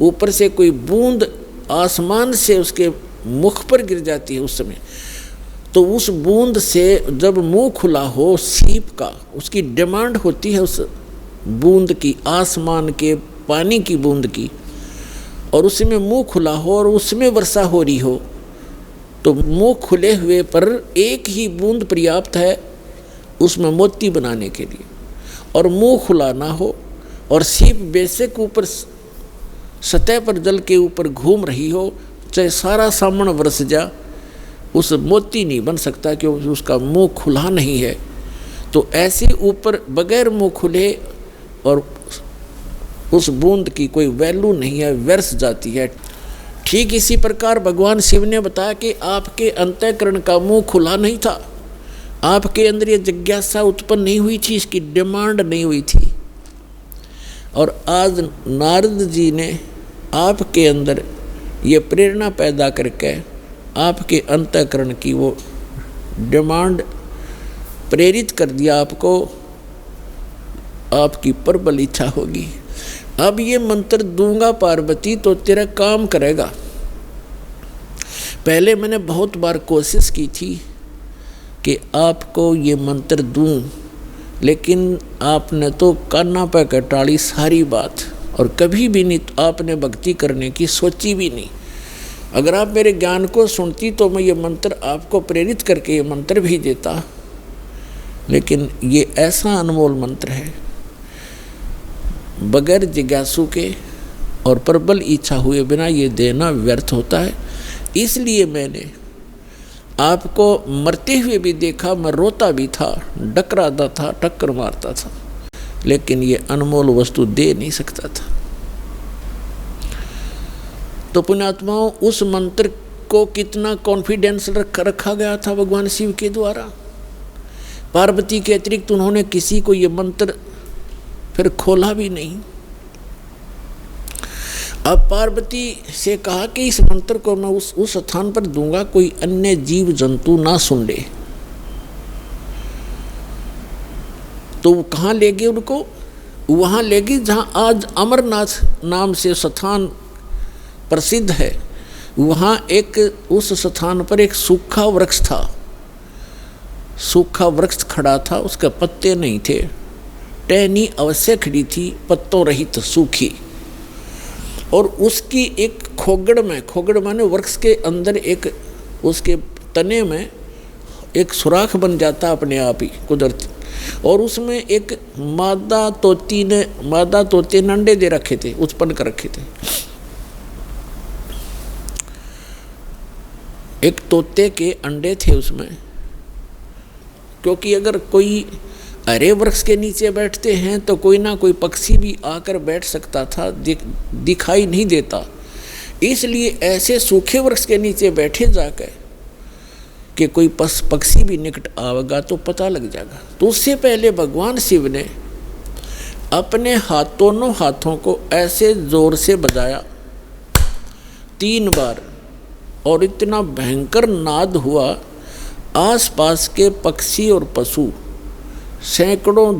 Speaker 2: ऊपर से कोई बूंद आसमान से उसके मुख पर गिर जाती है उस समय, तो उस बूंद से जब मुंह खुला हो सीप का, उसकी डिमांड होती है उस बूंद की, आसमान के पानी की बूंद की, और उसमें मुंह खुला हो और उसमें वर्षा हो रही हो, तो मुंह खुले हुए पर एक ही बूंद पर्याप्त है उसमें मोती बनाने के लिए। और मुंह खुला ना हो और सीप बेशक ऊपर सतह पर जल के ऊपर घूम रही हो, चाहे सारा सामन बरस जा, उस मोती नहीं बन सकता क्योंकि उसका मुंह खुला नहीं है। तो ऐसे ऊपर बगैर मुंह खुले और उस बूंद की कोई वैल्यू नहीं है, व्यर्थ जाती है। ठीक इसी प्रकार भगवान शिव ने बताया कि आपके अंतःकरण का मुंह खुला नहीं था, आपके अंदर ये जिज्ञासा उत्पन्न नहीं हुई थी, इसकी डिमांड नहीं हुई थी। और आज नारद जी ने आपके अंदर ये प्रेरणा पैदा करके आपके अंतःकरण की वो डिमांड प्रेरित कर दिया, आपको आपकी प्रबल इच्छा होगी। अब ये मंत्र दूंगा पार्वती तो तेरा काम करेगा। पहले मैंने बहुत बार कोशिश की थी कि आपको ये मंत्र दूं, लेकिन आपने तो कान्ना पे कटाड़ी सारी बात, और कभी भी नहीं आपने भक्ति करने की सोची भी नहीं। अगर आप मेरे ज्ञान को सुनती तो मैं ये मंत्र आपको प्रेरित करके ये मंत्र भी देता, लेकिन ये ऐसा अनमोल मंत्र है, बगैर जिज्ञासु के और प्रबल इच्छा हुए बिना ये देना व्यर्थ होता है। इसलिए मैंने आपको मरते हुए भी देखा, मैं रोता भी था, डकराता था, टक्कर मारता था, लेकिन ये अनमोल वस्तु दे नहीं सकता था। तो पुण्यात्माओं, उस मंत्र को कितना कॉन्फिडेंस रखा गया था भगवान शिव के द्वारा। पार्वती के अतिरिक्त उन्होंने किसी को ये मंत्र फिर खोला भी नहीं। अब पार्वती से कहा कि इस मंत्र को मैं उस स्थान पर दूंगा, कोई अन्य जीव जंतु ना सुन ले। तो वो कहाँ ले गए उनको? वहाँ ले गई जहाँ आज अमरनाथ नाम से स्थान प्रसिद्ध है। वहाँ एक उस स्थान पर एक सूखा वृक्ष था, सूखा वृक्ष खड़ा था, उसके पत्ते नहीं थे, टहनी अवश्य खड़ी थी, पत्तों रहित सूखी। और उसकी एक खोगड़ माने वृक्ष के अंदर एक उसके तने में एक सुराख बन जाता अपने आप ही कुदरती, और उसमें एक मादा तोते ने अंडे दे रखे थे, उत्पन्न कर रखे थे। एक तोते के अंडे थे उसमें, क्योंकि अगर कोई हरे वृक्ष के नीचे बैठते हैं तो कोई ना कोई पक्षी भी आकर बैठ सकता था, दिखाई नहीं देता। इसलिए ऐसे सूखे वृक्ष के नीचे बैठे जाकर कि कोई पक्षी भी निकट आएगा तो पता लग जाएगा। तो उससे पहले भगवान शिव ने अपने दोनों हाथों को ऐसे जोर से बजाया 3 बार, और इतना भयंकर नाद हुआ, आसपास के पक्षी और पशु सैकड़ों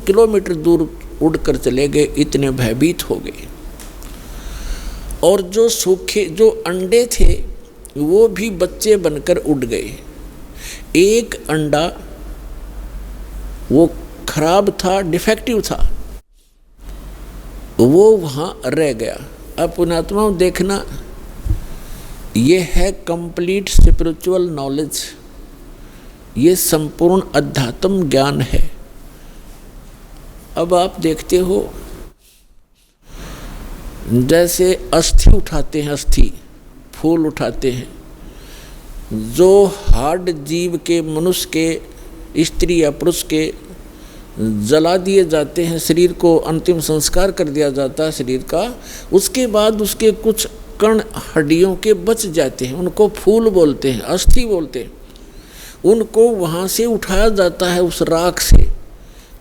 Speaker 2: किलोमीटर दूर उड़कर चले गए, इतने भयभीत हो गए। और जो अंडे थे वो भी बच्चे बनकर उड़ गए। एक अंडा वो खराब था, डिफेक्टिव था, वो वहाँ रह गया। अब पुण्यात्माओं देखना, ये है कंप्लीट स्पिरिचुअल नॉलेज, ये संपूर्ण अध्यात्म ज्ञान है। अब आप देखते हो जैसे अस्थि उठाते हैं, अस्थि फूल उठाते हैं, जो हार्ड जीव के, मनुष्य के, स्त्री या पुरुष के जला दिए जाते हैं, शरीर को अंतिम संस्कार कर दिया जाता है शरीर का, उसके बाद उसके कुछ कण हड्डियों के बच जाते हैं, उनको फूल बोलते हैं, अस्थि बोलते हैं। उनको वहाँ से उठाया जाता है उस राख से,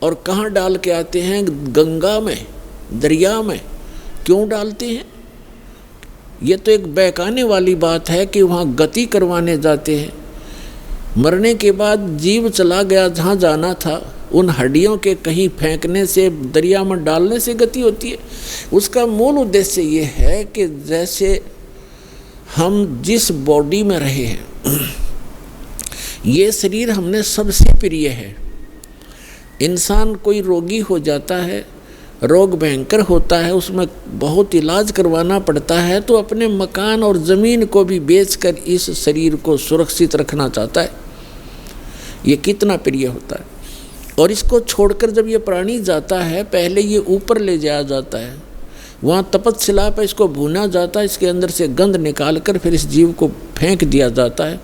Speaker 2: और कहाँ डाल के आते हैं? गंगा में, दरिया में। क्यों डालते हैं? ये तो एक बहकाने वाली बात है कि वहाँ गति करवाने जाते हैं। मरने के बाद जीव चला गया जहाँ जाना था, उन हड्डियों के कहीं फेंकने से, दरिया में डालने से गति होती है। उसका मूल उद्देश्य ये है कि जैसे हम जिस बॉडी में रहे हैं, ये शरीर हमने सबसे प्रिय है। इंसान कोई रोगी हो जाता है, रोग भयंकर होता है, उसमें बहुत इलाज करवाना पड़ता है, तो अपने मकान और ज़मीन को भी बेचकर इस शरीर को सुरक्षित रखना चाहता है। ये कितना प्रिय होता है। और इसको छोड़कर जब ये प्राणी जाता है, पहले ये ऊपर ले जाया जाता है, वहाँ तपस्शिला पर इसको भूना जाता है, इसके अंदर से गंध निकाल कर फिर इस जीव को फेंक दिया जाता है।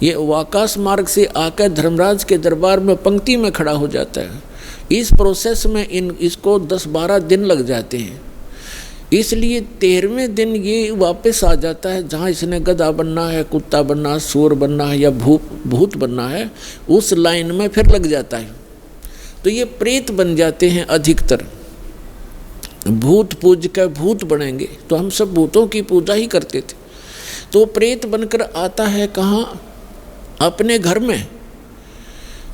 Speaker 2: ये आकाश मार्ग से आकर धर्मराज के दरबार में पंक्ति में खड़ा हो जाता है। इस प्रोसेस में इसको 10-12 दिन लग जाते हैं। इसलिए 13वें दिन ये वापस आ जाता है, जहाँ इसने गधा बनना है, कुत्ता बनना है, सूर बनना है या भूत बनना है, उस लाइन में फिर लग जाता है। तो ये प्रेत बन जाते हैं अधिकतर। भूत पूज कर भूत बनेंगे, तो हम सब भूतों की पूजा ही करते थे। तो प्रेत बनकर आता है कहाँ? अपने घर में।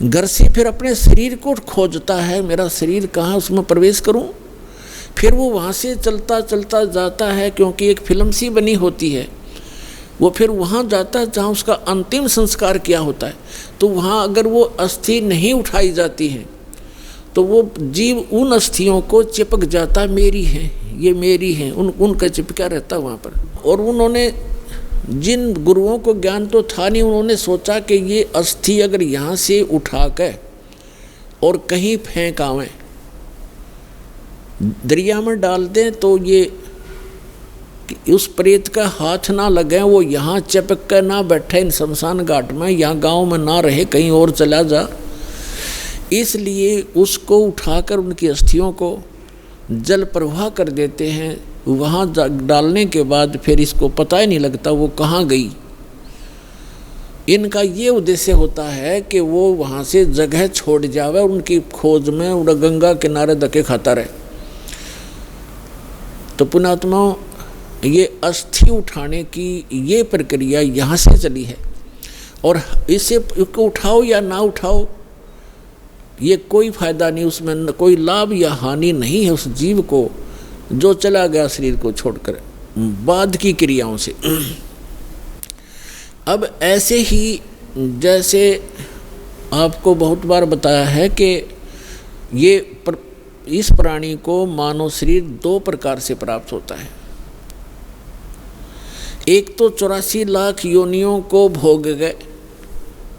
Speaker 2: घर से फिर अपने शरीर को खोजता है, मेरा शरीर कहाँ, उसमें प्रवेश करूं। फिर वो वहाँ से चलता चलता जाता है, क्योंकि एक फिल्म सी बनी होती है, वो फिर वहाँ जाता है जहाँ उसका अंतिम संस्कार किया होता है। तो वहाँ अगर वो अस्थि नहीं उठाई जाती है तो वो जीव उन अस्थियों को चिपक जाता, मेरी है, ये मेरी है, उनका चिपका रहता वहाँ पर। और उन्होंने, जिन गुरुओं को ज्ञान तो था नहीं, उन्होंने सोचा कि ये अस्थि अगर यहाँ से उठा कर और कहीं फेंक आवें, दरिया में डाल दें, तो ये कि उस प्रेत का हाथ ना लगे, वो यहाँ चिपक कर ना बैठे इन शमशान घाट में, यहाँ गांव में ना रहे, कहीं और चला जा। इसलिए उसको उठाकर उनकी अस्थियों को जल प्रवाह कर देते हैं। वहाँ डालने के बाद फिर इसको पता ही नहीं लगता वो कहाँ गई। इनका ये उद्देश्य होता है कि वो वहाँ से जगह छोड़ जावे, उनकी खोज में उड़ा गंगा किनारे धक्के खाता रहे। तो पुण्यात्माओं, ये अस्थि उठाने की ये प्रक्रिया यहाँ से चली है। और इसे उठाओ या ना उठाओ, ये कोई फायदा नहीं, उसमें कोई लाभ या हानि नहीं है उस जीव को जो चला गया शरीर को छोड़कर बाद की क्रियाओं से। अब ऐसे ही जैसे आपको बहुत बार बताया है कि इस प्राणी को मानव शरीर 2 प्रकार से प्राप्त होता है। एक तो 84 लाख योनियों को भोग गए,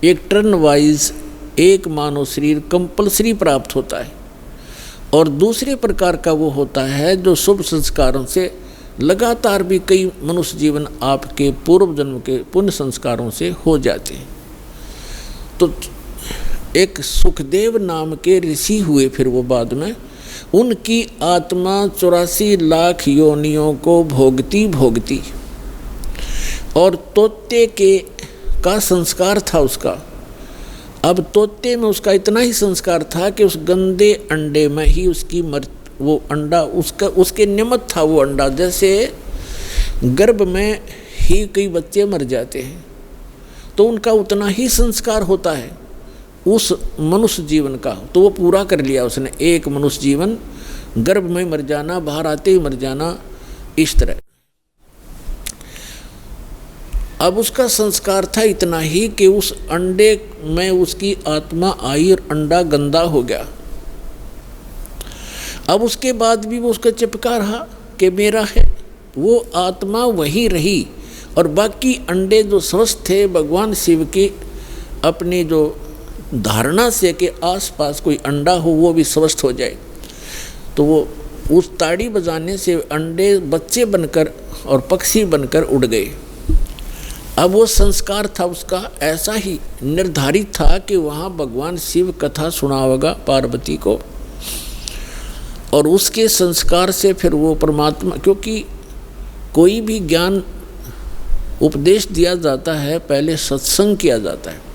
Speaker 2: एक टर्न वाइज एक मानव शरीर कंपल्सरी प्राप्त होता है। और दूसरे प्रकार का वो होता है जो शुभ संस्कारों से लगातार भी कई मनुष्य जीवन आपके पूर्व जन्म के पुण्य संस्कारों से हो जाते हैं। तो एक सुखदेव नाम के ऋषि हुए, फिर वो बाद में उनकी आत्मा 84 लाख योनियों को भोगती भोगती, और तोते का संस्कार था उसका। अब तोते में उसका इतना ही संस्कार था कि उस गंदे अंडे में ही उसकी वो अंडा उसके निमित्त था वो अंडा। जैसे गर्भ में ही कई बच्चे मर जाते हैं तो उनका उतना ही संस्कार होता है उस मनुष्य जीवन का, तो वो पूरा कर लिया उसने। एक मनुष्य जीवन गर्भ में मर जाना, बाहर आते ही मर जाना, इस तरह। अब उसका संस्कार था इतना ही कि उस अंडे में उसकी आत्मा आई और अंडा गंदा हो गया। अब उसके बाद भी वो उसका चिपका रहा कि मेरा है, वो आत्मा वही रही। और बाकी अंडे जो स्वस्थ थे, भगवान शिव की अपनी जो धारणा से कि आसपास कोई अंडा हो वो भी स्वस्थ हो जाए, तो वो उस ताड़ी बजाने से अंडे बच्चे बनकर और पक्षी बनकर उड़ गए। अब वो संस्कार था उसका ऐसा ही निर्धारित था कि वहाँ भगवान शिव कथा सुनावेगा पार्वती को, और उसके संस्कार से फिर वो परमात्मा, क्योंकि कोई भी ज्ञान उपदेश दिया जाता है पहले सत्संग किया जाता है।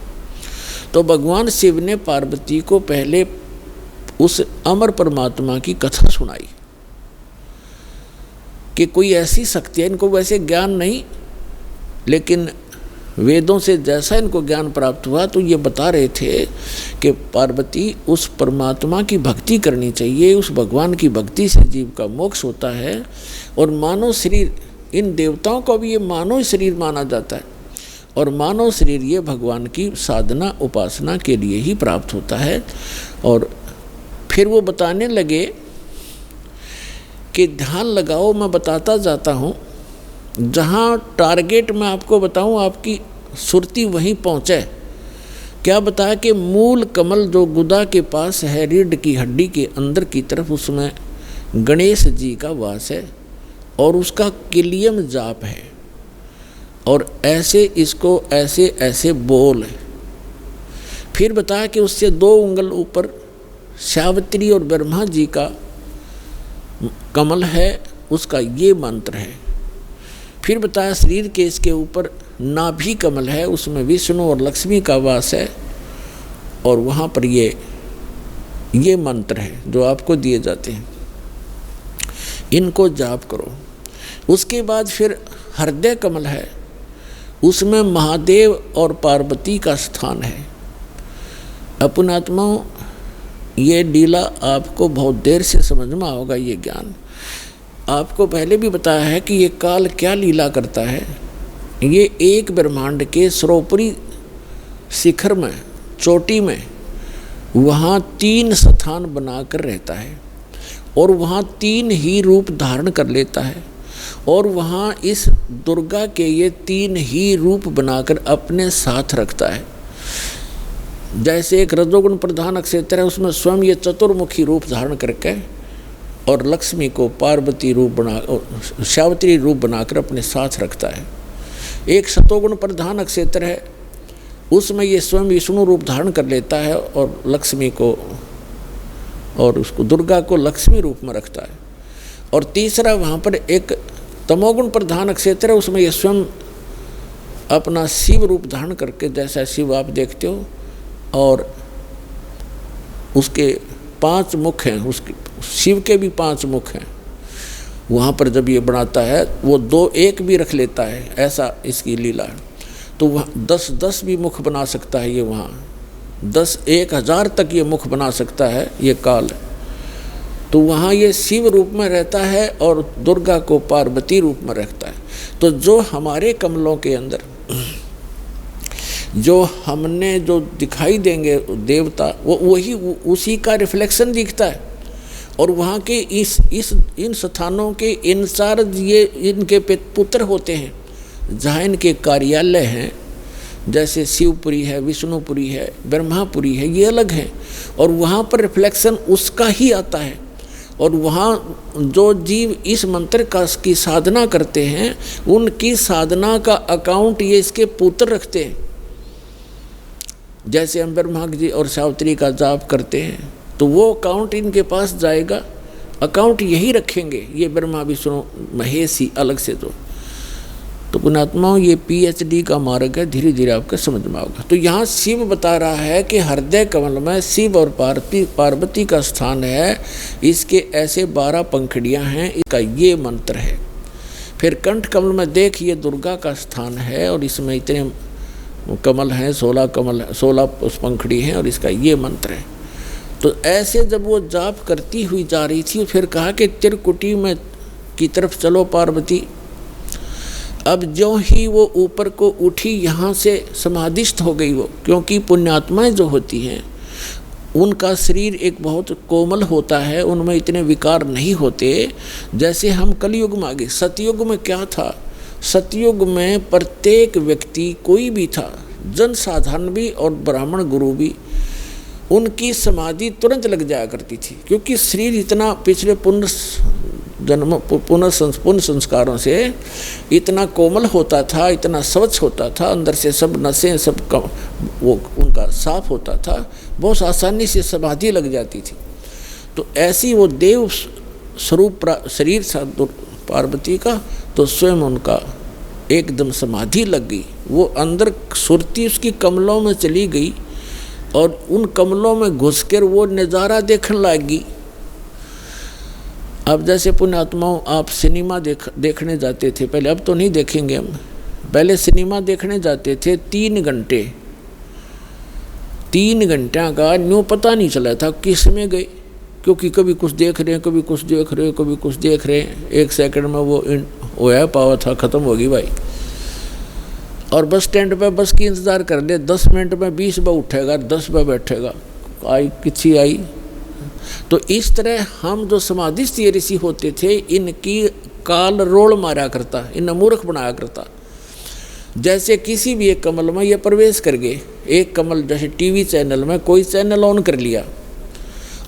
Speaker 2: तो भगवान शिव ने पार्वती को पहले उस अमर परमात्मा की कथा सुनाई कि कोई ऐसी शक्ति है, इनको वैसे ज्ञान नहीं, लेकिन वेदों से जैसा इनको ज्ञान प्राप्त हुआ तो ये बता रहे थे कि पार्वती उस परमात्मा की भक्ति करनी चाहिए, उस भगवान की भक्ति से जीव का मोक्ष होता है। और मानव शरीर, इन देवताओं को भी ये मानव शरीर माना जाता है, और मानव शरीर ये भगवान की साधना उपासना के लिए ही प्राप्त होता है। और फिर वो बताने लगे कि ध्यान लगाओ, मैं बताता जाता हूँ, जहाँ टारगेट मैं आपको बताऊँ आपकी सुरती वहीं पहुँचे। क्या बताया कि मूल कमल जो गुदा के पास है, रीढ़ की हड्डी के अंदर की तरफ, उसमें गणेश जी का वास है और उसका किलियम जाप है। और ऐसे इसको ऐसे ऐसे बोल है। फिर बताया कि उससे 2 उंगल ऊपर सावित्री और ब्रह्मा जी का कमल है, उसका ये मंत्र है। फिर बताया शरीर के इसके ऊपर नाभि कमल है, उसमें विष्णु और लक्ष्मी का वास है, और वहाँ पर ये मंत्र है जो आपको दिए जाते हैं, इनको जाप करो। उसके बाद फिर हृदय कमल है, उसमें महादेव और पार्वती का स्थान है। अपनात्माओं, ये लीला आपको बहुत देर से समझ में आओगा। ये ज्ञान आपको पहले भी बताया है कि ये काल क्या लीला करता है। ये एक ब्रह्मांड के सर्वोपरि शिखर में, चोटी में, वहाँ 3 स्थान बनाकर रहता है, और वहाँ 3 ही रूप धारण कर लेता है, और वहाँ इस दुर्गा के ये 3 ही रूप बनाकर अपने साथ रखता है। जैसे एक रजोगुण प्रधान क्षेत्र है, उसमें स्वयं ये चतुर्मुखी रूप धारण करके और लक्ष्मी को पार्वती रूप बना सावित्री रूप बनाकर अपने साथ रखता है। एक सतोगुण प्रधान नक्षत्र है, उसमें ये स्वयं विष्णु रूप धारण कर लेता है और लक्ष्मी को और उसको दुर्गा को लक्ष्मी रूप में रखता है। और तीसरा वहाँ पर एक तमोगुण प्रधान नक्षत्र है, उसमें ये स्वयं अपना शिव रूप धारण करके, जैसा शिव आप देखते हो, और उसके 5 मुख हैं, उसके शिव के भी 5 मुख हैं। वहाँ पर जब ये बनाता है वो 2-1 भी रख लेता है, ऐसा इसकी लीला है। तो वह 10-10 भी मुख बना सकता है ये, वहाँ 10,000 तक ये मुख बना सकता है ये काल। तो वहाँ ये शिव रूप में रहता है और दुर्गा को पार्वती रूप में रखता है। तो जो हमारे कमलों के अंदर जो हमने जो दिखाई देंगे देवता, वो वही उसी का रिफ्लेक्शन दिखता है। और वहाँ के इन स्थानों के इंचार्ज ये इनके पुत्र होते हैं, जहाँ इनके कार्यालय हैं, जैसे शिवपुरी है, विष्णुपुरी है, ब्रह्मापुरी है, ये अलग हैं। और वहाँ पर रिफ्लेक्शन उसका ही आता है। और वहाँ जो जीव इस मंत्र की साधना करते हैं, उनकी साधना का अकाउंट ये इसके पुत्र रखते हैं। जैसे हम ब्रह्मा जी और सावित्री का जाप करते हैं, तो वो अकाउंट इनके पास जाएगा, अकाउंट यही रखेंगे ये ब्रह्मा विष्णु महेश ही अलग से। तो पुण्यात्माओं, ये PhD का मार्ग है, धीरे धीरे आपको समझ में आएगा। तो यहाँ शिव बता रहा है कि हृदय कमल में शिव और पार्वती का स्थान है, इसके ऐसे 12 पंखुड़ियाँ हैं, इसका ये मंत्र है। फिर कंठ कमल में देख, ये दुर्गा का स्थान है और इसमें इतने कमल हैं, 16 पंखुड़ी हैं और इसका ये मंत्र है। तो ऐसे जब वो जाप करती हुई जा रही थी, फिर कहा कि त्रिकुटी में की तरफ चलो पार्वती। अब जो ही वो ऊपर को उठी, यहाँ से समाधिस्थ हो गई वो, क्योंकि पुण्यात्माएं जो होती हैं उनका शरीर एक बहुत कोमल होता है, उनमें इतने विकार नहीं होते जैसे हम कलयुग में आ गए। सतयुग में क्या था, सतयुग में प्रत्येक व्यक्ति कोई भी था, जन साधारण भी और ब्राह्मण गुरु भी, उनकी समाधि तुरंत लग जाया करती थी, क्योंकि शरीर इतना पिछले पुण्य संस्कारों से इतना कोमल होता था, इतना स्वच्छ होता था, अंदर से सब नसें सब वो उनका साफ होता था, बहुत आसानी से समाधि लग जाती थी। तो ऐसी वो देव स्वरूप शरीर था पार्वती का, तो स्वयं उनका एकदम समाधि लग गई। वो अंदर सुरती उसकी कमलों में चली गई और उन कमलों में घुसकर वो नज़ारा देखने लगी। अब जैसे पुण्यात्माओं, आप सिनेमा देखने जाते थे पहले, अब तो नहीं देखेंगे हम, पहले सिनेमा देखने जाते थे 3 घंटे, 3 घंटे का न्यू पता नहीं चला था किस में गए, क्योंकि कभी कुछ देख रहे हैं, कभी कुछ देख रहे हैं, कभी कुछ देख रहे हैं। 1 सेकंड में वो होया पावा था, ख़त्म होगी भाई। और बस स्टैंड पे बस की इंतज़ार कर ले, 10 मिनट में 20 बार उठेगा, 10 बार बैठेगा, आई किसी आई। तो इस तरह हम जो समाधिस्थ ऋषि होते थे, इनकी काल रोल मारा करता, इन मूर्ख बनाया करता। जैसे किसी भी एक कमल में ये प्रवेश कर गए, एक कमल जैसे टीवी चैनल में कोई चैनल ऑन कर लिया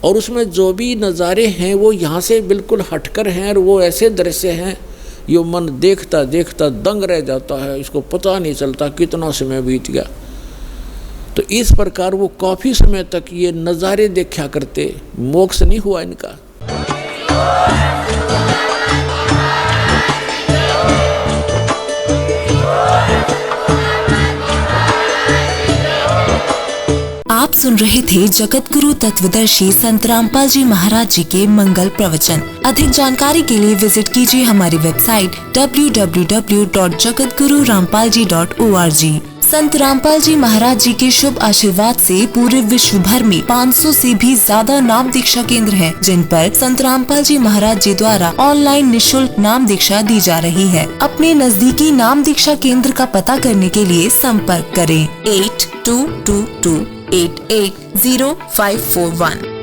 Speaker 2: और उसमें जो भी नज़ारे हैं वो यहाँ से बिल्कुल हटकर हैं और वो ऐसे दृश्य हैं, ये मन देखता देखता दंग रह जाता है, इसको पता नहीं चलता कितना समय बीत गया। तो इस प्रकार वो काफ़ी समय तक ये नज़ारे देखा करते, मोक्ष नहीं हुआ इनका।
Speaker 3: आप सुन रहे थे जगत गुरु तत्वदर्शी संत रामपाल जी महाराज जी के मंगल प्रवचन। अधिक जानकारी के लिए विजिट कीजिए हमारी वेबसाइट www.jagatgururampalji.org। संत रामपाल जी महाराज जी के शुभ आशीर्वाद से पूरे विश्व भर में 500 से भी ज्यादा नाम दीक्षा केंद्र हैं, जिन पर संत रामपाल जी महाराज जी द्वारा ऑनलाइन निःशुल्क नाम दीक्षा दी जा रही है। अपने नजदीकी नाम दीक्षा केंद्र का पता करने के लिए संपर्क करें 8222880541।